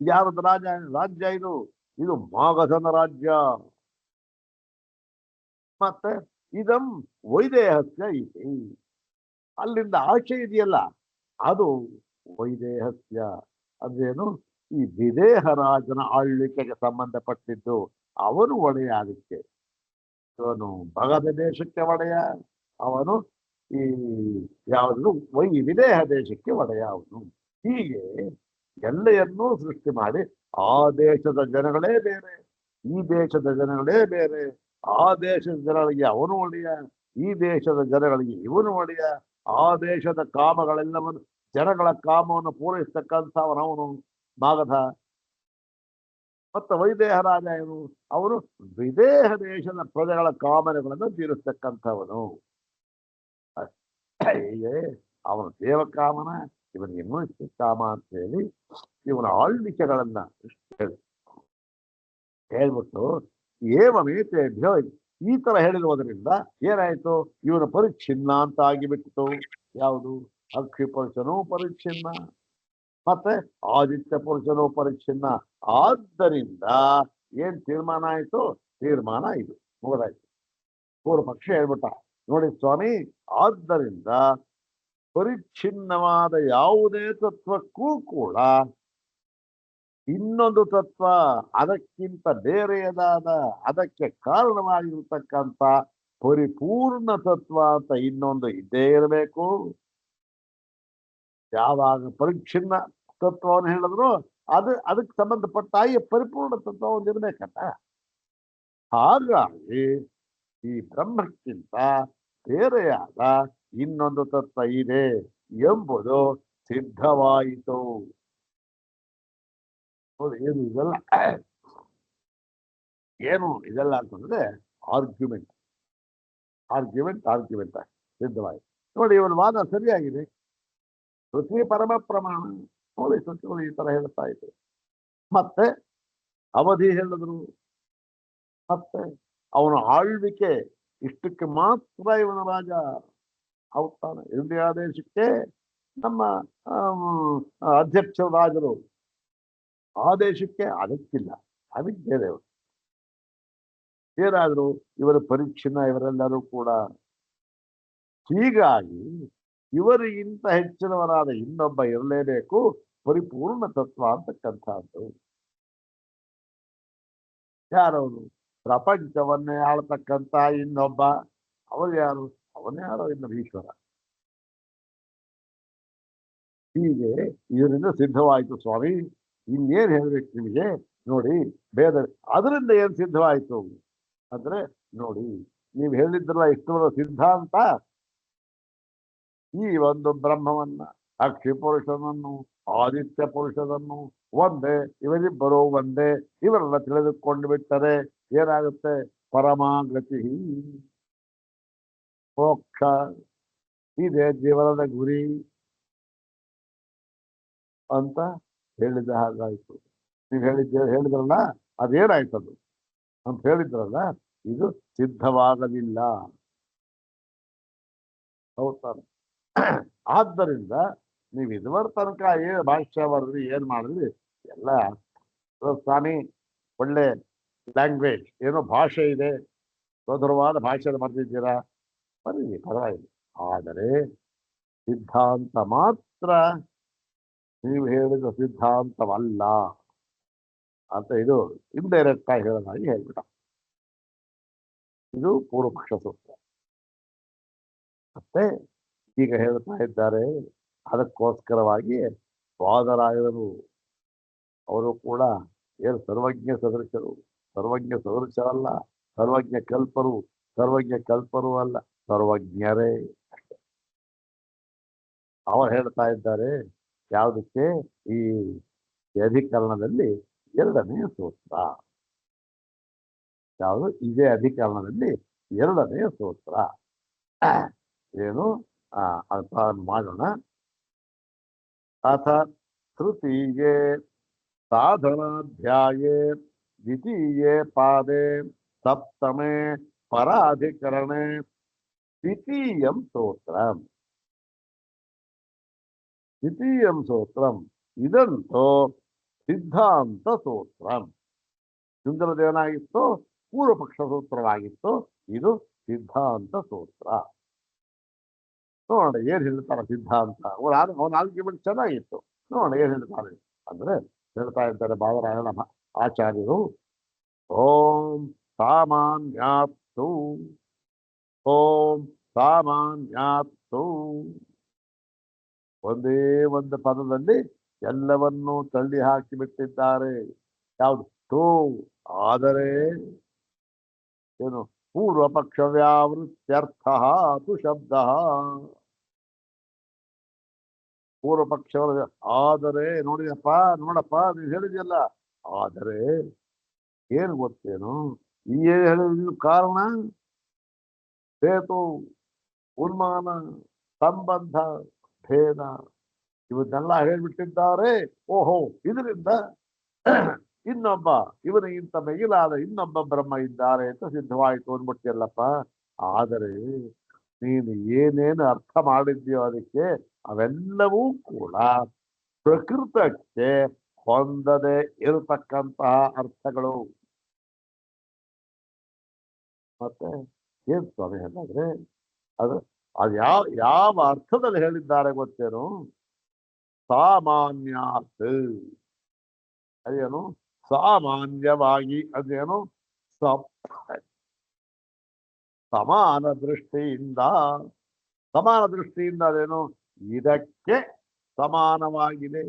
ಯಾರದ ರಾಜ್ಯ? ಇದು ಮಾಗಧನ ರಾಜ್ಯ. ಮತ್ತೆ ಇದಂ ವೈದೇಹಸ್ಯ ಇತಿ, ಅಲ್ಲಿಂದ ಆಚೆ ಇದೆಯಲ್ಲ ಅದು ವೈದೇಹಸ್ಯ. ಅದೇನು? ಈ ವಿದೇಹ ರಾಜನ ಆಳ್ವಿಕೆಗೆ ಸಂಬಂಧಪಟ್ಟಿದ್ದು. ಅವನು ಒಡೆಯ. ಅದಕ್ಕೆ ಇವನು ಭಗದ ದೇಶಕ್ಕೆ ಒಡೆಯ, ಅವನು ಈ ಯಾವುದು ವಿದೇಹ ದೇಶಕ್ಕೆ ಒಡೆಯ ಅವನು. ಹೀಗೆ ಎಲ್ಲೆಯನ್ನೂ ಸೃಷ್ಟಿ ಮಾಡಿ ಆ ದೇಶದ ಜನಗಳೇ ಬೇರೆ, ಈ ದೇಶದ ಜನಗಳೇ ಬೇರೆ. ಆ ದೇಶದ ಜನಗಳಿಗೆ ಅವನು ಒಡೆಯ, ಈ ದೇಶದ ಜನಗಳಿಗೆ ಇವನು ಒಡೆಯ. ಆ ದೇಶದ ಕಾಮಗಳೆಲ್ಲವನ್ನು, ಜನಗಳ ಕಾಮವನ್ನು ಪೂರೈಸ್ತಕ್ಕಂಥವನವನು ಮಾಗಧ. ಮತ್ತು ವೈದೇಹ ರಾಜ ಏನು? ಅವನು ವಿದೇಹ ದೇಶದ ಪ್ರಜೆಗಳ ಕಾಮನೆಗಳನ್ನು ತೀರಿಸ್ತಕ್ಕಂಥವನು. ಹೀಗೆ ಅವನ ದೇವಕಾಮನ, ಇವನಿಗೆ ಮನುಷ್ಯ ಕಾಮ ಅಂತ ಹೇಳಿ ಇವನ ಆಳ್ವಿಕೆಗಳನ್ನ ಹೇಳ್ಬಿಟ್ಟು ಏವಮೇತೇಭ್ಯೋ, ಈ ತರ ಹೇಳಿರುವುದರಿಂದ ಏನಾಯ್ತು? ಇವನ ಪರಿಚ್ಛಿನ್ನ ಅಂತ ಆಗಿಬಿಟ್ಟಿತು. ಯಾವುದು? ಅಕ್ಷಿ ಪುರುಷನೂ ಪರಿಚ್ಛಿನ್ನ, ಮತ್ತೆ ಆದಿತ್ಯ ಪುರುಷನೂ ಪರಿಚ್ಛಿನ್ನ. ಆದ್ದರಿಂದ ಏನ್ ತೀರ್ಮಾನ ಆಯ್ತು? ತೀರ್ಮಾನ ಇದು ಮುಗಿದಾಯ್ತು. ಪೂರ್ವ ಪಕ್ಷ ಹೇಳ್ಬಿಟ್ಟ, ನೋಡಿ ಸ್ವಾಮಿ, ಆದ್ದರಿಂದ ಪರಿಚ್ಛಿನ್ನವಾದ ಯಾವುದೇ ತತ್ವಕ್ಕೂ ಕೂಡ ಇನ್ನೊಂದು ತತ್ವ, ಅದಕ್ಕಿಂತ ಬೇರೆಯದಾದ, ಅದಕ್ಕೆ ಕಾರಣವಾಗಿರ್ತಕ್ಕಂಥ ಪರಿಪೂರ್ಣ ತತ್ವ ಅಂತ ಇನ್ನೊಂದು ಇದ್ದೇ ಇರಬೇಕು. ಯಾವಾಗ ಪರಿಚ್ಛಿನ್ನ ತತ್ವವನ್ನು ಹೇಳಿದ್ರು ಅದಕ್ಕೆ ಸಂಬಂಧಪಟ್ಟಾಗಿ ಪರಿಪೂರ್ಣ ತತ್ವ ಒಂದಿರ್ಬೇಕಲ್ಲ. ಹಾಗಾಗಿ ಈ ಬ್ರಹ್ಮಕ್ಕಿಂತ ಬೇರೆಯಾದ ಇನ್ನೊಂದು ತತ್ವ ಇದೆ ಎಂಬುದು ಸಿದ್ಧವಾಯಿತು. ಏನು ಇದೆಲ್ಲ? ಏನು ಇದೆಲ್ಲ ಅಂತಂದ್ರೆ ಆರ್ಗ್ಯುಮೆಂಟ್ ಸಿದ್ಧವಾಯಿತು. ನೋಡಿ, ಇವನ ವಾದ ಸರಿಯಾಗಿದೆ. ಪೃಥ್ವಿ ಪರಮ ಪ್ರಮಾಣ. ನೋಡಿ, ಸತ್ಯಗಳು ಈ ತರ ಹೇಳ್ತಾ ಇದ್ರು. ಮತ್ತೆ ಅವಧಿ ಹೇಳಿದ್ರು. ಮತ್ತೆ ಅವನ ಆಳ್ವಿಕೆ ಇಷ್ಟಕ್ಕೆ ಮಾತ್ರ ಇವನ ರಾಜ ಆಗ್ತಾನೆ. ಇಂಡಿಯಾ ದೇಶಕ್ಕೆ ನಮ್ಮ ಅಧ್ಯಕ್ಷ ರಾಜರು, ಆ ದೇಶಕ್ಕೆ ಅದಕ್ಕಿಲ್ಲ, ಅದಕ್ಕೆ ಬೇರೆಯವರು. ಏನಾದ್ರು ಇವರ ಪರಿಚ್ಛಿನ್ನ ಇವರೆಲ್ಲರೂ ಕೂಡ. ಹೀಗಾಗಿ ಇವರಿಗಿಂತ ಹೆಚ್ಚಿನವರಾದ ಇನ್ನೊಬ್ಬ ಇರಲೇಬೇಕು, ಪರಿಪೂರ್ಣ ತತ್ವ ಅಂತಕ್ಕಂಥದ್ದು. ಯಾರವರು? ಪ್ರಪಂಚವನ್ನೇ ಆಳ್ತಕ್ಕಂಥ ಇನ್ನೊಬ್ಬ. ಅವರು ಯಾರು? ಅವನ್ಯಾರೋ ಇನ್ನು ಈಶ್ವರ. ಹೀಗೆ ಇದರಿಂದ ಸಿದ್ಧವಾಯಿತು ಸ್ವಾಮಿ. ಇನ್ನೇನ್ ಹೇಳ್ಬೇಕು ನಿಮಗೆ ನೋಡಿ. ಭೇದ ಅದರಿಂದ ಏನ್ ಸಿದ್ಧವಾಯಿತು ಅಂದ್ರೆ ನೋಡಿ, ನೀವು ಹೇಳಿದ್ರಲ್ಲ ಇಷ್ಟರ ಸಿದ್ಧಾಂತ, ಈ ಒಂದು ಬ್ರಹ್ಮವನ್ನ, ಅಕ್ಷಿ ಪುರುಷನನ್ನು, ಆದಿತ್ಯ ಪುರುಷನನ್ನು ಒಂದೇ, ಇವರಿಬ್ಬರು ಒಂದೇ, ಇವರೆಲ್ಲ ತಿಳಿದುಕೊಂಡು ಬಿಟ್ಟರೆ ಏನಾಗುತ್ತೆ? ಪರಮಾಗತಿ, ಮೋಕ್ಷ, ಇದೇ ಜೀವನದ ಗುರಿ ಅಂತ ಹೇಳಿದ ಹಾಗಾಯ್ತು. ನೀವು ಹೇಳಿದ್ರಲ್ಲ ಅದೇನಾಯ್ತದು ಅಂತ ಹೇಳಿದ್ರಲ್ಲ, ಇದು ಸಿದ್ಧವಾಗಲಿಲ್ಲ. ಹೌದಾ? ಆದ್ದರಿಂದ ನೀವು ಇದುವರ ತನಕ ಭಾಷ್ಯ ಬರೆದ್ರಿ, ಏನ್ ಮಾಡಿದ್ರಿ ಎಲ್ಲ ಸ್ವಾಮಿ, ಒಳ್ಳೆ ಲ್ಯಾಂಗ್ವೇಜ್, ಏನೋ ಭಾಷೆ ಇದೆ, ಸುಂದರವಾದ ಭಾಷೆ ಬರೆದಿದ್ದೀರಾ, ಬರೀ ಪರವಾಗಿಲ್ಲ. ಆದರೆ ಸಿದ್ಧಾಂತ ಮಾತ್ರ ನೀವು ಹೇಳಿದ ಸಿದ್ಧಾಂತವಲ್ಲ ಅಂತ ಇದು ಇಂಡೈರೆಕ್ಟ್ ಆಗಿ ಹೇಳೋದಾಗಿ ಹೇಳ್ಬಿಟ್ಟ. ಇದು ಪೂರ್ವಪಕ್ಷ ಸೂತ್ರ. ಮತ್ತೆ ಈಗ ಹೇಳ್ತಾ ಇದ್ದಾರೆ, ಅದಕ್ಕೋಸ್ಕರವಾಗಿ ವಾದರಾಯರು ಅವರು ಕೂಡ ಏನು ಸರ್ವಜ್ಞ ಸದೃಶರು, ಸರ್ವಜ್ಞ ಸದೃಶರಲ್ಲ, ಸರ್ವಜ್ಞ ಕಲ್ಪರು, ಸರ್ವಜ್ಞ ಕಲ್ಪರು ಅಲ್ಲ, ಸರ್ವಜ್ಞರೇ ಅಷ್ಟೆ. ಅವರು ಹೇಳ್ತಾ ಇದ್ದಾರೆ ಯಾವುದಕ್ಕೆ? ಈ ಅಧಿಕರಣದಲ್ಲಿ ಎರಡನೇ ಸೂತ್ರ. ಯಾವುದು? ಇದೇ ಅಧಿಕರಣದಲ್ಲಿ ಎರಡನೇ ಸೂತ್ರ ಏನು? ಅರ್ಥ ಮಾಡೋಣ. ಅಥ ತೃತೀಯೇ ಸಾಧನಾಧ್ಯಾಯೇ ದ್ವಿತೀಯೇ ಪಾದೆ ಸಪ್ತಮೇ ಪರಾಧಿಕರಣೆ ದ್ವಿತೀಯಂ ಸೂತ್ರಂ. ದ್ವಿತೀಯಂ ಸೂತ್ರಂ ಇದಂತೋ ಸಿದ್ಧಾಂತ ಸೂತ್ರಂ. ಸುಂದರದೇವನಾಗಿತ್ತು, ಪೂರ್ವಪಕ್ಷ ಸೂತ್ರವಾಗಿತ್ತು, ಇದು ಸಿದ್ಧಾಂತ ಸೂತ್ರ. ನೋಡೋಣ ಏನ್ ಹೇಳ್ತಾರ ಸಿದ್ಧಾಂತ. ಅವನ ಆರ್ಗ್ಯುಮೆಂಟ್ ಚೆನ್ನಾಗಿತ್ತು. ನೋಡೋಣ ಏನ್ ಹೇಳ್ತಾರೆ ಅಂದ್ರೆ, ಹೇಳ್ತಾ ಇದ್ದಾರೆ ಬಾದರಾಯಣ ಆಚಾರ್ಯರು, ಓಂ ಸಾಮಾನ್ಯಾತ್ತು, ಓಂ ಸಾಮಾನ್ಯಾತ್ತು. ಒಂದೇ ಒಂದು ಪದದಲ್ಲಿ ಎಲ್ಲವನ್ನೂ ತಳ್ಳಿ ಹಾಕಿ ಬಿಟ್ಟಿದ್ದಾರೆ. ಯಾವುದು? ತೋ, ಆದರೆ ಏನು? ಪೂರ್ವ ಪಕ್ಷ ವ್ಯಾವೃತ್ಯರ್ಥ ತು ಶಬ್ದ. ಪೂರ್ವ ಪಕ್ಷ ಆದರೆ ನೋಡಿದಪ್ಪ, ನೋಡಪ್ಪ, ನೀವು ಹೇಳಿದ್ಯಲ್ಲ, ಆದರೆ ಏನ್ ಗೊತ್ತೇನು? ಈ ಹೇಳಿದ ಕಾರಣ ಹೇತು, ಉನ್ಮಾನ, ಸಂಬಂಧ, ಭೇದ ಇವನ್ನೆಲ್ಲ ಹೇಳ್ಬಿಟ್ಟಿದ್ದಾರೆ. ಓಹೋ, ಇದರಿಂದ ಇನ್ನೊಬ್ಬ, ಇವನಿಗಿಂತ ಮಿಗಿಲಾದ ಇನ್ನೊಬ್ಬ ಬ್ರಹ್ಮ ಇದ್ದಾರೆ ಅಂತ ಸಿದ್ಧವಾಯಿತು ಅಂದ್ಬಿಟ್ಟಿಲ್ಲಪ್ಪ. ಆದರೆ ನೀನು ಏನೇನು ಅರ್ಥ ಮಾಡಿದ್ಯೋ ಅದಕ್ಕೆ ಅವೆಲ್ಲವೂ ಕೂಡ ಪ್ರಕೃತಕ್ಕೆ ಹೊಂದದೆ ಇರತಕ್ಕಂತಹ ಅರ್ಥಗಳು. ಮತ್ತೆ ಏನ್ ಸ್ವಾಮಿ ಹಾಗಾದ್ರೆ ಅದು ಯಾವ ಅರ್ಥದಲ್ಲಿ ಹೇಳಿದ್ದಾರೆ ಗೊತ್ತೇನು? ಸಾಮಾನ್ಯಾತ್, ಅದೇನು? ಸಾಮಾನ್ಯವಾಗಿ, ಅದೇನು? ಸಮಾನ ದೃಷ್ಟಿಯಿಂದ. ಸಮಾನ ದೃಷ್ಟಿಯಿಂದ ಅದೇನು? ಇದಕ್ಕೆ ಸಮಾನವಾಗಿದೆ,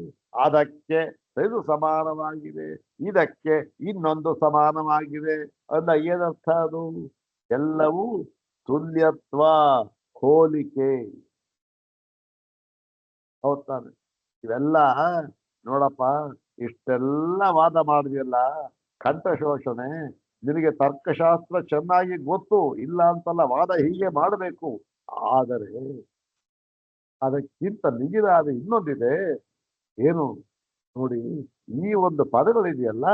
ಅದಕ್ಕೆ ಇದು ಸಮಾನವಾಗಿದೆ, ಇದಕ್ಕೆ ಇನ್ನೊಂದು ಸಮಾನವಾಗಿದೆ ಅಂದ ಏನರ್ಥ? ಅದು ಎಲ್ಲವೂ ತುಲ್ಯತ್ವ, ಹೋಲಿಕೆ. ಹೌದಾನೆ? ಇವೆಲ್ಲ ನೋಡಪ್ಪ, ಇಷ್ಟೆಲ್ಲ ವಾದ ಮಾಡಿದೆಯಲ್ಲ, ಕಂಠಶೋಷಣೆ. ನಿನಗೆ ತರ್ಕಶಾಸ್ತ್ರ ಚೆನ್ನಾಗಿ ಗೊತ್ತು, ಇಲ್ಲ ಅಂತಲ್ಲ, ವಾದ ಹೀಗೆ ಮಾಡಬೇಕು. ಆದರೆ ಅದಕ್ಕಿಂತ ಮಿಗಿಲಾದ ಇನ್ನೊಂದಿದೆ. ಏನು ನೋಡಿ, ಈ ಒಂದು ಪದಗಳಿದೆಯಲ್ಲ,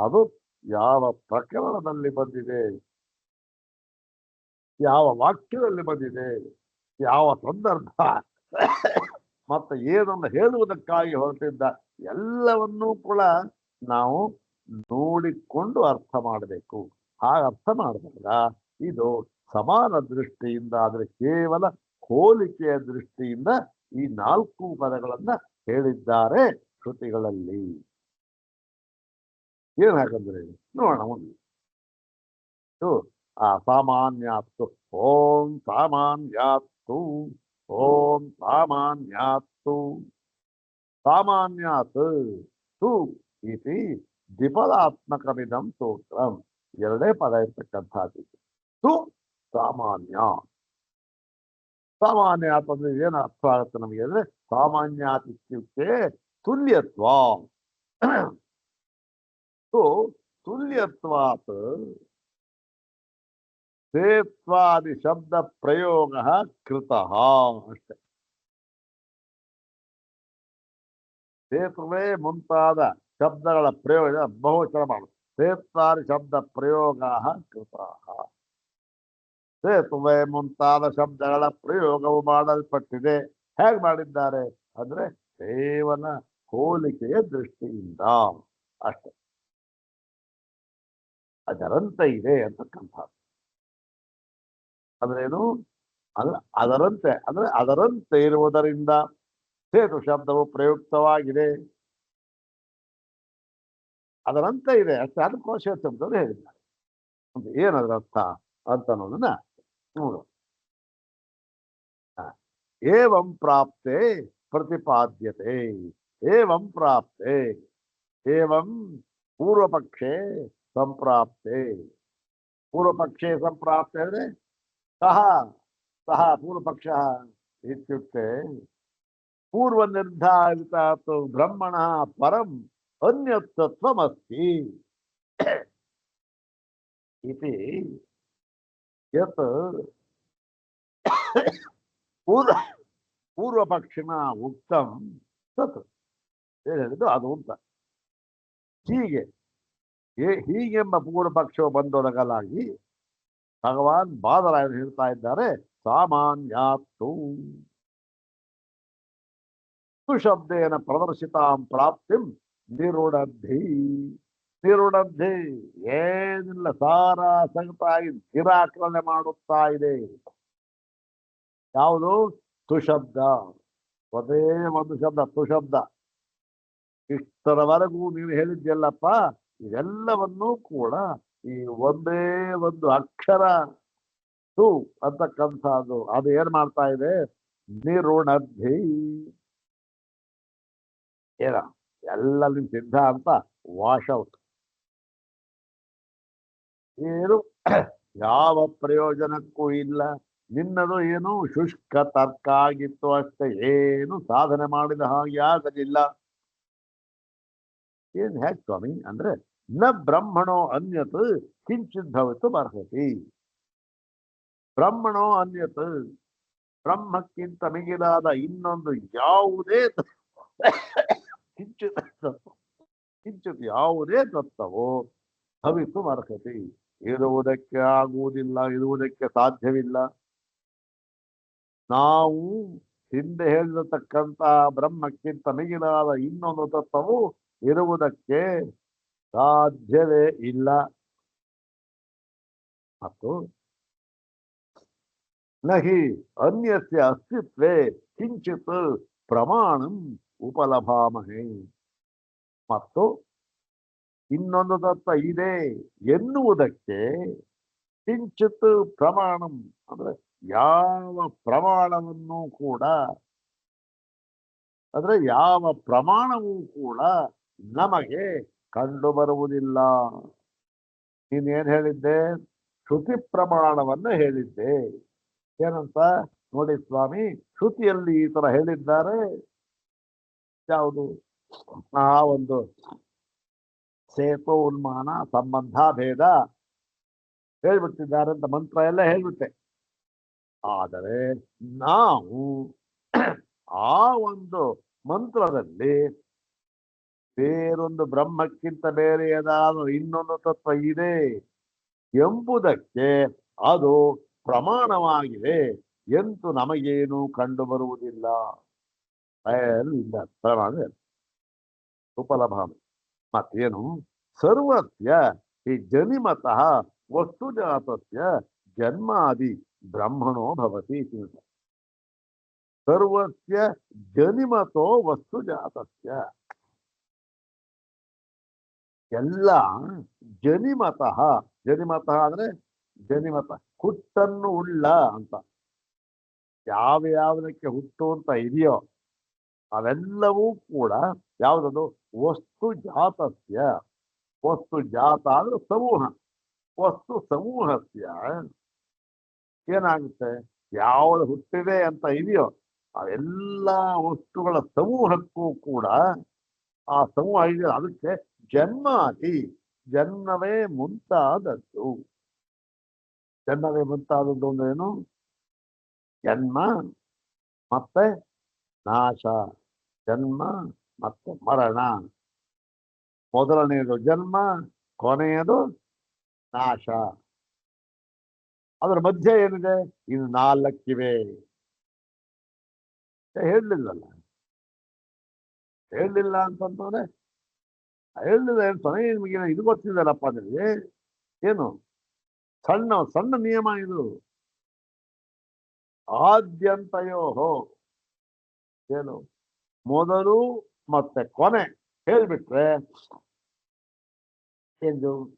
ಅದು ಯಾವ ಪ್ರಕರಣದಲ್ಲಿ ಬಂದಿದೆ, ಯಾವ ವಾಕ್ಯದಲ್ಲಿ ಬಂದಿದೆ, ಯಾವ ಸಂದರ್ಭ, ಮತ್ತೆ ಏನನ್ನು ಹೇಳುವುದಕ್ಕಾಗಿ ಹೊರಟಿದ್ದ, ಎಲ್ಲವನ್ನೂ ಕೂಡ ನಾವು ನೋಡಿಕೊಂಡು ಅರ್ಥ ಮಾಡಬೇಕು. ಹಾಗೆ ಅರ್ಥ ಮಾಡಿದಾಗ ಇದು ಸಮಾನ ದೃಷ್ಟಿಯಿಂದ, ಆದರೆ ಕೇವಲ ಹೋಲಿಕೆಯ ದೃಷ್ಟಿಯಿಂದ ಈ 4 ಪದಗಳನ್ನ ಹೇಳಿದ್ದಾರೆ ಶ್ರುತಿಗಳಲ್ಲಿ. ಏನ್ ಹಾಗಂದ್ರೆ ನೋಡೋಣ. ಒಂದು ಸಾಮಾನ್ಯಾತ್ತು. ಓಂ ಸಾಮಾನ್ಯಾತ್ತು. ಓಂ ಸಾಮಾನ್ಯಾತ್ತು. ಸಾಮಾನ್ಯಾತ್ ತು ಇತಿ ದ್ವಿಪದಾತ್ಮಕವಿದಂ ಸೂತ್ರಂ. ಎರಡೇ ಪದ ಇರ್ತಕ್ಕಂಥದ್ದು. ತು ಸಾಮಾನ್ಯ. ಸಾಮಾನ್ಯಾತ್ ಅಂದ್ರೆ ಏನು ಅರ್ಥ ಆಗುತ್ತೆ ನಮಗೆ ಅಂದ್ರೆ ಸಾಮಾನ್ಯಾತ್ ಇತ್ಯುಕ್ತೆ ತುಲ್ಯತ್ವ. ತು ತುಲ್ಯತ್ವಾತ್ ಸೇತ್ವಾದಿ ಶಬ್ದ ಪ್ರಯೋಗ ಕೃತಃ ಅಷ್ಟೆ. ಸೇತುವೆ ಮುಂತಾದ ಶಬ್ದಗಳ ಪ್ರಯೋಗ ಬಹುವಚನ ಮಾಡುತ್ತೆ. ಸೇತ್ವಾದಿ ಶಬ್ದ ಪ್ರಯೋಗ ಕೃತಃ. ಸೇತುವೆ ಮುಂತಾದ ಶಬ್ದಗಳ ಪ್ರಯೋಗವು ಮಾಡಲ್ಪಟ್ಟಿದೆ. ಹೇಗೆ ಮಾಡಿದ್ದಾರೆ ಅಂದ್ರೆ ಕೇವಲ ಹೋಲಿಕೆಯ ದೃಷ್ಟಿಯಿಂದ ಅಷ್ಟೆ. ಅದರಂತೆ ಇದೆ ಅಂತಕ್ಕಂಥ. ಅಂದ್ರೇನು ಅಲ್ಲ, ಅದರಂತೆ ಅಂದ್ರೆ ಅದರಂತೆ ಇರುವುದರಿಂದ ಸೇತು ಶಬ್ದವು ಪ್ರಯುಕ್ತವಾಗಿದೆ. ಅದರಂತೆ ಇದೆ ಅಷ್ಟೇ. ಅದಕ್ಕೋಸ್ಕರ ಶಬ್ದವರು ಹೇಳಿದ್ದಾರೆ. ಏನದ್ರ ಅರ್ಥ ಅಂತ ಅನ್ನೋದನ್ನ ನೋಡು. ಏವಂ ಪ್ರಾಪ್ತೆ ಪ್ರತಿಪಾದ್ಯತೆ. ಏವಂ ಪ್ರಾಪ್ತೆ. ಏವಂ ಪೂರ್ವಪಕ್ಷೆ ಸಂಪ್ರಾಪ್ತೆ. ಪೂರ್ವಪಕ್ಷೆ ಸಂಪ್ರಾಪ್ತೆ ಅಂದ್ರೆ ಸಹ ಸಹ ಪೂರ್ವಪಕ್ಷ ಇತ್ಯುಕ್ತೆ ಪೂರ್ವ ನಿರ್ಧಾರಿತ ಬ್ರಹ್ಮಣ ಪರಂ ಅನ್ಯತತ್ವಮಸ್ತಿ ಇತಿ ಯತ್ ಪೂರ್ವಪಕ್ಷಿಣ ಉಕ್ತಂ ತತ್. ಏನು ಹೇಳಿದ್ದು ಅದು ಅಂತ. ಹೀಗೆಂಬ ಪೂರ್ವಪಕ್ಷವು ಬಂದೊಡಗಲಾಗಿ ಭಗವಾನ್ ಬಾದರಾಯರು ಹೇಳ್ತಾ ಇದ್ದಾರೆ ಸಾಮಾನ್ಯಾತ್ತು ಶಬ್ದೇನ ಪ್ರದರ್ಶಿತಾಂ ಪ್ರಾಪ್ತಿಂ ನಿರುಡದ್ಧಿ. ನಿರುಡದ್ಧಿ ಏನಿಲ್ಲ, ಸಾರ ಸಂಗತಾಗಿ ನಿರಾಕರಣೆ ಮಾಡುತ್ತಾ ಇದೆ. ಯಾವುದು? ತುಶಬ್ದ. ಒಂದೇ ಒಂದು ಶಬ್ದ ತುಶಬ್ದ. ಇಷ್ಟರವರೆಗೂ ನೀನು ಹೇಳಿದ್ಯಲ್ಲಪ್ಪ, ಇದೆಲ್ಲವನ್ನೂ ಕೂಡ ಈ ಒಂದೇ ಒಂದು ಅಕ್ಷರ ತು ಅಂತಕ್ಕಂಥದ್ದು ಅದು ಏನ್ ಮಾಡ್ತಾ ಇದೆ? ನಿರುಣದ್ಧಿ. ಏನ ಎಲ್ಲ ನಿಮ್ ಸಿದ್ಧ ಅಂತ ವಾಶ್ ಔಟ್. ಏನು ಯಾವ ಪ್ರಯೋಜನಕ್ಕೂ ಇಲ್ಲ. ನಿನ್ನದು ಏನು ಶುಷ್ಕ ತರ್ಕ ಆಗಿತ್ತು ಅಷ್ಟೇ. ಏನು ಸಾಧನೆ ಮಾಡಿದ ಹಾಗೆ ಆಗಲಿಲ್ಲ. ಏನ್ ಹೇಗೆ ಸ್ವಾಮಿ ಅಂದ್ರೆ ನ ಬ್ರಹ್ಮಣೋ ಅನ್ಯತ್ ಕಿಂಚಿತ್ ಭವಿತು ಅರ್ಹತಿ. ಬ್ರಹ್ಮಣೋ ಅನ್ಯತ್, ಬ್ರಹ್ಮಕ್ಕಿಂತ ಮಿಗಿಲಾದ ಇನ್ನೊಂದು ಯಾವುದೇ ಕಿಂಚಿತ್ ಕಿಂಚಿತ್ ಯಾವುದೇ ತತ್ವವು ಭವಿತು ಅರ್ಹತಿ, ಇರುವುದಕ್ಕೆ ಆಗುವುದಿಲ್ಲ, ಇರುವುದಕ್ಕೆ ಸಾಧ್ಯವಿಲ್ಲ. ನಾವು ಹಿಂದೆ ಹೇಳಿರತಕ್ಕಂತ ಬ್ರಹ್ಮಕ್ಕಿಂತ ಮಿಗಿಲಾದ ಇನ್ನೊಂದು ತತ್ವವು ಇರುವುದಕ್ಕೆ ಸಾಧ್ಯವೇ ಇಲ್ಲ. ಮತ್ತು ನಹಿ ಅನ್ಯಸ್ಯ ಅಸ್ತಿತ್ವೇ ಕಿಂಚಿತ್ ಪ್ರಮಾಣಂ ಉಪಲಭಾಮಹೇ. ಮತ್ತು ಇನ್ನೊಂದು ತತ್ವ ಇದೆ ಎನ್ನುವುದಕ್ಕೆ ಕಿಂಚಿತ್ ಪ್ರಮಾಣಂ ಅಂದ್ರೆ ಯಾವ ಪ್ರಮಾಣವನ್ನು ಕೂಡ, ಅಂದ್ರೆ ಯಾವ ಪ್ರಮಾಣವೂ ಕೂಡ ನಮಗೆ ಕಂಡು ಬರುವುದಿಲ್ಲ. ನೀನೇನ್ ಹೇಳಿದ್ದೆ? ಶ್ರುತಿ ಪ್ರಮಾಣವನ್ನು ಹೇಳಿದ್ದೆ. ಏನಂತ ನೋಡಿ ಸ್ವಾಮಿ, ಶ್ರುತಿಯಲ್ಲಿ ಈ ತರ ಹೇಳಿದ್ದಾರೆ. ಯಾವುದು? ಆ ಒಂದು ಸೇತು ಉನ್ಮಾನ ಸಂಬಂಧ ಭೇದ ಹೇಳ್ಬಿಟ್ಟಿದ್ದಾರೆ ಅಂತ ಮಂತ್ರ ಎಲ್ಲ ಹೇಳ್ಬಿಟ್ಟೆ. ಆದರೆ ನಾವು ಆ ಒಂದು ಮಂತ್ರದಲ್ಲಿ ಬೇರೊಂದು ಬ್ರಹ್ಮಕ್ಕಿಂತ ಬೇರೆ ಏನಾದರೂ ಇನ್ನೊಂದು ತತ್ವ ಇದೆ ಎಂಬುದಕ್ಕೆ ಅದು ಪ್ರಮಾಣವಾಗಿದೆ ಎಂದು ನಮಗೇನು ಕಂಡು ಬರುವುದಿಲ್ಲ. ಇಲ್ಲ ಪ್ರಮಾಣ ಉಪಲಭಾಮ. ಮತ್ತೇನು? ಸರ್ವಸ್ಯ ಈ ಜನಿಮತಃ ವಸ್ತುಜಾತಸ್ಯ ಜನ್ಮಾದಿ ಬ್ರಹ್ಮಣೋ ಭವತಿ. ಸರ್ವಸ್ಯ ಜನಿಮತೋ ವಸ್ತುಜಾತಸ್ಯ. ಎಲ್ಲ ಜನಿಮತಃ, ಜನಿಮತಃ ಅಂದ್ರೆ ಜನಿಮತ ಹುಟ್ಟನ್ನು ಉಳ್ಳ ಅಂತ ಯಾವ ಯಾವುದಕ್ಕೆ ಹುಟ್ಟು ಅಂತ ಇದೆಯೋ ಅವೆಲ್ಲವೂ ಕೂಡ ಯಾವುದದು ವಸ್ತು ಜಾತಸ್ಯ ವಸ್ತು ಜಾತ ಅಂದ್ರೆ ಸಮೂಹ ವಸ್ತು ಸಮೂಹಸ್ಯ ಏನಾಗುತ್ತೆ ಯಾವುದು ಹುಟ್ಟಿದೆ ಅಂತ ಇದೆಯೋ ಅವೆಲ್ಲ ವಸ್ತುಗಳ ಸಮೂಹಕ್ಕೂ ಕೂಡ ಆ ಸಮೂಹ ಇದೆ ಅದಕ್ಕೆ ಜನ್ಮಾದಿ ಜನ್ಮವೇ ಮುಂತಾದದ್ದು ಜನ್ಮವೇ ಮುಂತಾದದ್ದು ಅಂದ್ರೇನು ಜನ್ಮ ಮತ್ತೆ ನಾಶ ಜನ್ಮ ಮತ್ತು ಮರಣ ಮೊದಲನೆಯದು ಜನ್ಮ ಕೊನೆಯದು ನಾಶ ಅದರ ಮಧ್ಯೆ ಏನಿದೆ ಇದು ನಾಲ್ಕಿವೆ ಹೇಳಲಿಲ್ಲಲ್ಲ ಹೇಳಲಿಲ್ಲ ಅಂತಂದ್ರೆ ಹೇಳಲಿಲ್ಲ ಏನು ಕೊನೆ ನಿಮಗೆ ಇದು ಗೊತ್ತಿದೆಯಲ್ಲಪ್ಪ ನಿಮಗೆ ಏನು ಸಣ್ಣ ಸಣ್ಣ ನಿಯಮ ಇದು ಆದ್ಯಂತಯೋ ಏನು ಮೊದಲು ಮತ್ತೆ ಕೊನೆ ಹೇಳ್ಬಿಟ್ರೆ ಎಂದು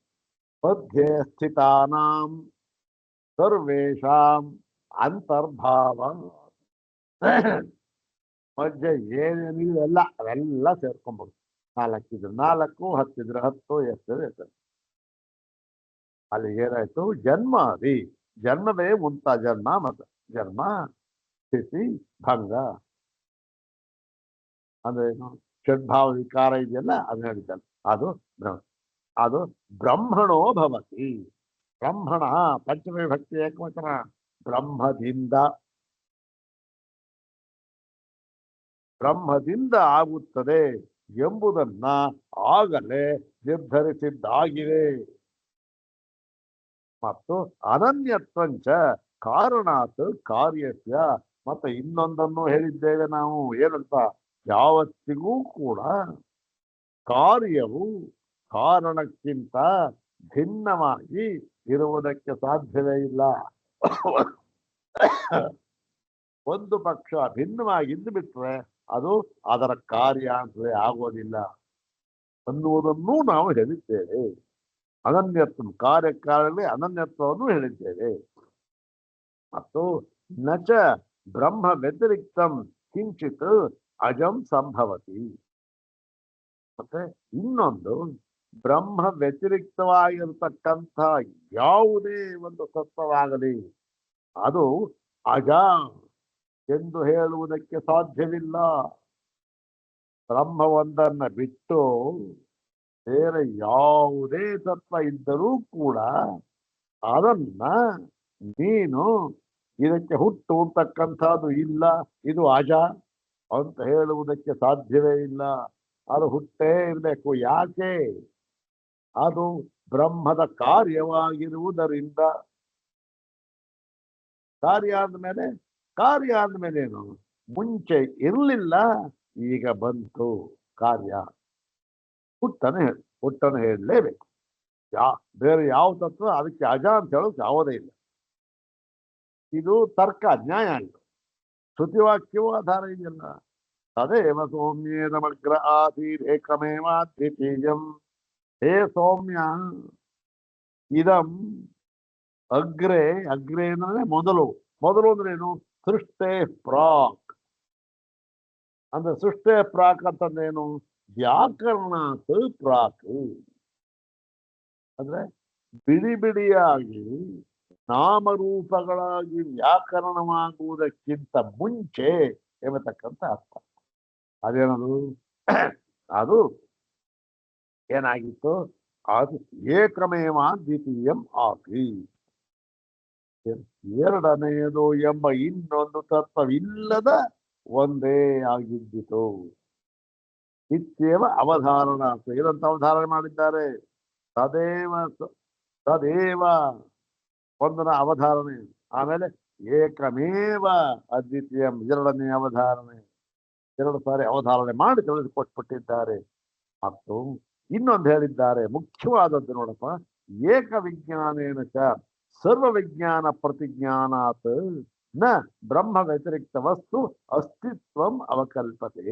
ಮಧ್ಯೆ ಸ್ಥಿತಾನಾಂ ಸರ್ವೇಷಾಂ ಅಂತರ್ಭಾವ ಮಧ್ಯೆ ಏನೇನಿದೆ ಎಲ್ಲ ಅವೆಲ್ಲ ಸೇರ್ಕೊಂಬೋದು ನಾಲ್ಕಿದ್ರು ನಾಲ್ಕು ಹತ್ತಿದ್ರು ಹತ್ತು ಎಷ್ಟು ಅಲ್ಲಿ ಏನಾಯ್ತು ಜನ್ಮಾದಿ ಜನ್ಮವೇ ಮುಂತ ಜನ್ಮ ಮತ್ತು ಜನ್ಮ ಸ್ಥಿತಿ ಭಂಗ ಅಂದ್ರೆ ಏನು ಷಡ್ಭಾವ ವಿಕಾರ ಇದೆಯಲ್ಲ ಅದು ಹೇಳಿದ್ದಲ್ಲ ಅದು ಅದು ಬ್ರಹ್ಮಣೋ ಭವತಿ ಬ್ರಹ್ಮಣ ಪಂಚಮಿ ಭಕ್ತಿ ಏಕವಚನ ಬ್ರಹ್ಮದಿಂದ ಆಗುತ್ತದೆ ಎಂಬುದನ್ನ ಆಗಲೇ ನಿರ್ಧರಿಸಿದ್ದಾಗಿದೆ ಮತ್ತು ಅನನ್ಯತ್ವಂಚ ಕಾರಣಾತ್ ಕಾರ್ಯಸ್ಯ ಮತ್ತೆ ಇನ್ನೊಂದನ್ನು ಹೇಳಿದ್ದೇವೆ ನಾವು ಏನಂತ ಯಾವತ್ತಿಗೂ ಕೂಡ ಕಾರ್ಯವು ಕಾರಣಕ್ಕಿಂತ ಭಿನ್ನವಾಗಿ ಇರುವುದಕ್ಕೆ ಸಾಧ್ಯವೇ ಇಲ್ಲ ಒಂದು ಪಕ್ಷ ಭಿನ್ನವಾಗಿದ್ದು ಬಿಟ್ರೆ ಅದು ಅದರ ಕಾರ್ಯ ಅಂತಲೇ ಆಗೋದಿಲ್ಲ ಅನ್ನುವುದನ್ನು ನಾವು ಹೇಳಿದ್ದೇವೆ ಅನನ್ಯತ್ವ ಕಾರ್ಯಕ್ಕಾಗಲೇ ಅನನ್ಯತ್ವವನ್ನು ಹೇಳಿದ್ದೇವೆ ಮತ್ತು ನಚ ಬ್ರಹ್ಮ ವ್ಯತಿರಿಕ್ತಂ ಕಿಂಚಿತ್ ಅಜಂ ಸಂಭವತಿ ಮತ್ತೆ ಇನ್ನೊಂದು ಬ್ರಹ್ಮ ವ್ಯತಿರಿಕ್ತವಾಗಿರತಕ್ಕಂಥ ಯಾವುದೇ ಒಂದು ತತ್ವವಾಗಲಿ ಅದು ಅಜ ಎಂದು ಹೇಳುವುದಕ್ಕೆ ಸಾಧ್ಯವಿಲ್ಲ ಬ್ರಹ್ಮ ಒಂದನ್ನ ಬಿಟ್ಟು ಬೇರೆ ಯಾವುದೇ ತತ್ವ ಇದ್ದರೂ ಕೂಡ ಅದನ್ನ ನೀನು ಇದಕ್ಕೆ ಹುಟ್ಟು ಅಂತಕ್ಕಂಥದ್ದು ಇಲ್ಲ ಇದು ಅಜ ಅಂತ ಹೇಳುವುದಕ್ಕೆ ಸಾಧ್ಯವೇ ಇಲ್ಲ ಅದು ಹುಟ್ಟೇ ಇರಬೇಕು ಯಾಕೆ ಅದು ಬ್ರಹ್ಮದ ಕಾರ್ಯವಾಗಿರುವುದರಿಂದ ಕಾರ್ಯ ಆದ್ಮೇಲೆ ಏನು ಮುಂಚೆ ಇರಲಿಲ್ಲ ಈಗ ಬಂತು ಕಾರ್ಯ ಹುಟ್ಟನ್ನು ಹೇಳಲೇಬೇಕು ಬೇರೆ ಯಾವ ತತ್ವ ಅದಕ್ಕೆ ಅಜ ಅಂತ ಹೇಳೋಕೆ ಯಾವುದೇ ಇಲ್ಲ ಇದು ತರ್ಕ ನ್ಯಾಯ ಇದು ಶ್ರುತಿವಾಕ್ಯವೂ ಆಧಾರ ಇದೆಯಲ್ಲ ತದೇವ ಸೌಮ್ಯೇದಮಗ್ರ ಆಸೀರೇಕಮೇವ ದ್ವಿತೀಯಂ ಹೇ ಸೌಮ್ಯ ಇದಂ ಅಗ್ರೆ ಅಂದ್ರೆ ಮೊದಲು ಅಂದ್ರೇನು ಸೃಷ್ಟೇ ಪ್ರಾಕ್ ಅಂದ್ರೆ ಸೃಷ್ಟೇ ಪ್ರಾಕ್ ಅಂತಂದೇನು ವ್ಯಾಕರಣಾತ್ ಪ್ರಾಕ್ ಅಂದ್ರೆ ಬಿಡಿಯಾಗಿ ನಾಮರೂಪಗಳಾಗಿ ವ್ಯಾಕರಣವಾಗುವುದಕ್ಕಿಂತ ಮುಂಚೆ ಎಂಬತಕ್ಕಂಥ ಅರ್ಥ ಅದೇನದು ಅದು ಏನಾಗಿತ್ತು ಅದು ಏಕಮೇವ ದ್ವಿತೀಯಂ ಆಸಿ ಎರಡನೆಯದು ಎಂಬ ಇನ್ನೊಂದು ತತ್ವವಿಲ್ಲದ ಒಂದೇ ಆಗಿದ್ದಿತು ಇತ್ಯೇವ ಅವಧಾರಣ ಏನಂತ ಅವಧಾರಣೆ ಮಾಡಿದ್ದಾರೆ ತದೇವ ಒಂದರ ಅವಧಾರಣೆ ಆಮೇಲೆ ಏಕಮೇವ ಅದ್ವಿತೀಯಂ ಎರಡನೇ ಅವಧಾರಣೆ ಎರಡು ಸಾರಿ ಅವಧಾರಣೆ ಮಾಡಿ ತಿಳಿದುಕೊಟ್ಬಿಟ್ಟಿದ್ದಾರೆ ಮತ್ತು ಇನ್ನೊಂದು ಹೇಳಿದ್ದಾರೆ ಮುಖ್ಯವಾದದ್ದು ನೋಡಪ್ಪ ಏಕ ವಿಜ್ಞಾನೇನ ಸರ್ವ ವಿಜ್ಞಾನ ಪ್ರತಿಜ್ಞಾನಾತ್ ನ ಬ್ರಹ್ಮ ವ್ಯತಿರಿಕ್ತ ವಸ್ತು ಅಸ್ತಿತ್ವಂ ಅವಕಲ್ಪತೆ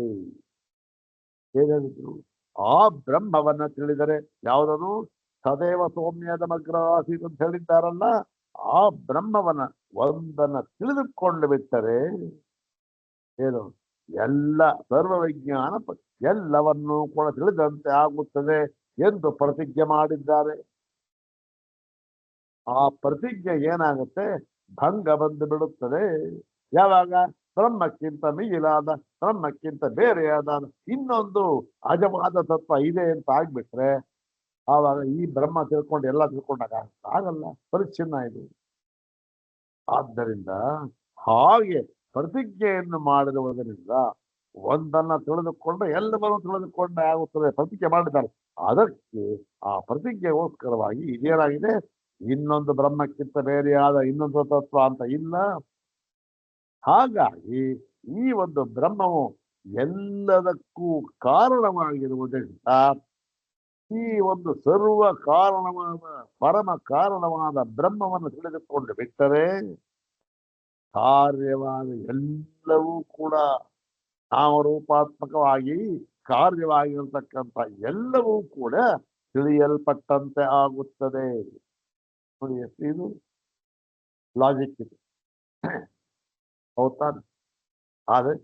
ಹೇಳಿದ್ರು ಆ ಬ್ರಹ್ಮವನ್ನ ತಿಳಿದರೆ ಯಾವುದನು ಸದೇವ ಸೌಮ್ಯದ ಮಗ್ರ ಆಸೀತ್ ಅಂತ ಹೇಳಿದ್ದಾರಲ್ಲ ಆ ಬ್ರಹ್ಮವನ್ನ ಒಂದನ್ನ ತಿಳಿದುಕೊಂಡು ಬಿಟ್ಟರೆ ಏನು ಎಲ್ಲ ಸರ್ವವಿಜ್ಞಾನ ಎಲ್ಲವನ್ನೂ ಕೂಡ ತಿಳಿದಂತೆ ಆಗುತ್ತದೆ ಎಂದು ಪ್ರತಿಜ್ಞೆ ಮಾಡಿದ್ದಾರೆ. ಆ ಪ್ರತಿಜ್ಞೆ ಏನಾಗುತ್ತೆ, ಭಂಗ ಬಂದು ಬಿಡುತ್ತದೆ. ಯಾವಾಗ ಬ್ರಹ್ಮಕ್ಕಿಂತ ಮಿಗಿಲಾದ, ಬ್ರಹ್ಮಕ್ಕಿಂತ ಬೇರೆಯಾದ ಇನ್ನೊಂದು ಅಜವಾದ ತತ್ವ ಇದೆ ಅಂತ ಆಗ್ಬಿಟ್ರೆ ಆವಾಗ ಈ ಬ್ರಹ್ಮ ತಿಳ್ಕೊಂಡು ಎಲ್ಲ ತಿಳ್ಕೊಂಡಾಗ ಆಗಲ್ಲ, ಪರಿಚ್ಛಿನ್ನ ಇದು. ಆದ್ದರಿಂದ ಹಾಗೆ ಪ್ರತಿಜ್ಞೆಯನ್ನು ಮಾಡಿರುವುದರಿಂದ ಒಂದನ್ನ ತಿಳಿದುಕೊಂಡು ಎಲ್ಲವನ್ನೂ ತಿಳಿದುಕೊಂಡೇ ಆಗುತ್ತದೆ ಪ್ರತಿಜ್ಞೆ ಮಾಡಿದ್ದಾರೆ. ಅದಕ್ಕೆ ಆ ಪ್ರತಿಜ್ಞೆಗೋಸ್ಕರವಾಗಿ ಇದೇನಾಗಿದೆ, ಇನ್ನೊಂದು ಬ್ರಹ್ಮಕ್ಕಿಂತ ಬೇರೆಯಾದ ಇನ್ನೊಂದು ತತ್ವ ಅಂತ ಇಲ್ಲ. ಹಾಗಾಗಿ ಈ ಒಂದು ಬ್ರಹ್ಮವು ಎಲ್ಲದಕ್ಕೂ ಕಾರಣವಾಗಿರುವುದರಿಂದ ಈ ಒಂದು ಸರ್ವ ಕಾರಣವಾದ ಪರಮ ಕಾರಣವಾದ ಬ್ರಹ್ಮವನ್ನು ತಿಳಿದುಕೊಂಡು ಬಿಟ್ಟರೆ ಕಾರ್ಯವಾದ ಎಲ್ಲವೂ ಕೂಡ ನಾಮರೂಪಾತ್ಮಕವಾಗಿ ಕಾರ್ಯವಾಗಿರತಕ್ಕಂಥ ಎಲ್ಲವೂ ಕೂಡ ತಿಳಿಯಲ್ಪಟ್ಟಂತೆ ಆಗುತ್ತದೆ. ನೋಡಿ ಎಷ್ಟು ಇದು ಲಾಜಿಕ್ ಇದೆ, ಹೌದಾ? ಆದ್ರೆ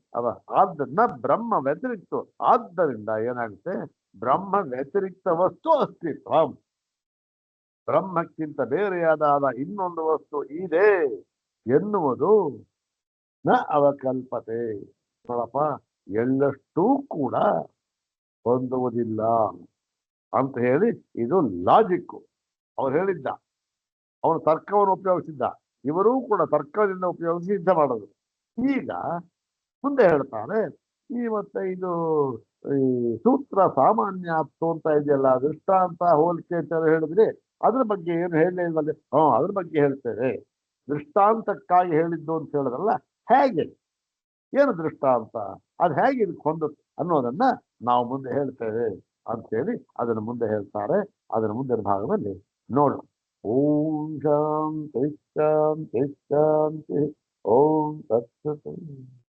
ಆದ್ದರಿಂದ ಬ್ರಹ್ಮ ವ್ಯತಿರಿಕ್ತ, ಆದ್ದರಿಂದ ಏನಾಗುತ್ತೆ, ಬ್ರಹ್ಮ ವ್ಯತಿರಿಕ್ತ ವಸ್ತು ಅಸ್ತಿತ್ವ, ಬ್ರಹ್ಮಕ್ಕಿಂತ ಬೇರೆಯಾದ ಇನ್ನೊಂದು ವಸ್ತು ಇದೆ ಎನ್ನುವುದು ನ ಅವಕಲ್ಪತೆ. ನೋಡಪ್ಪ, ಎಳ್ಳಷ್ಟೂ ಕೂಡ ಹೊಂದುವುದಿಲ್ಲ ಅಂತ ಹೇಳಿ ಇದು ಲಾಜಿಕ್ಕು. ಅವ್ರು ಹೇಳಿದ್ದ, ಅವನು ತರ್ಕವನ್ನು ಉಪಯೋಗಿಸಿದ್ದ, ಇವರೂ ಕೂಡ ತರ್ಕದಿಂದ ಉಪಯೋಗಿಸಿ ಸಿದ್ಧ ಮಾಡೋದು. ಈಗ ಮುಂದೆ ಹೇಳ್ತಾರೆ, ಈ ಮತ್ತೆ ಇದು ಈ ಸೂತ್ರ ಸಾಮಾನ್ಯಾತ್ತು ಅಂತ ಇದೆಯಲ್ಲ, ದೃಷ್ಟಾಂತ ಹೋಲಿಕೆ ಅಂತ ಹೇಳಿದ್ರಿ, ಅದ್ರ ಬಗ್ಗೆ ಏನು ಹೇಳಲಿಲ್ವಲ್ಲ? ಅದ್ರ ಬಗ್ಗೆ ಹೇಳ್ತೇವೆ. ದೃಷ್ಟಾಂತಕ್ಕಾಗಿ ಹೇಳಿದ್ದು ಅಂತ ಹೇಳಿದ್ರಲ್ಲ, ಹೇಗೆ, ಏನು ದೃಷ್ಟಾಂತ, ಅದು ಹೇಗೆ ಇದಕ್ಕೆ ಹೊಂದುತ್ತೆ ಅನ್ನೋದನ್ನ ನಾವು ಮುಂದೆ ಹೇಳ್ತೇವೆ ಅಂತೇಳಿ ಅದನ್ನು ಮುಂದೆ ಹೇಳ್ತಾರೆ. ಅದರ ಮುಂದಿನ ಭಾಗದಲ್ಲಿ ನೋಡು. ಓಂ ಶಾಂತಿ ಶಾಂತಿ ಶಾಂತಿ. ಓಂ ತತ್ಸತ್.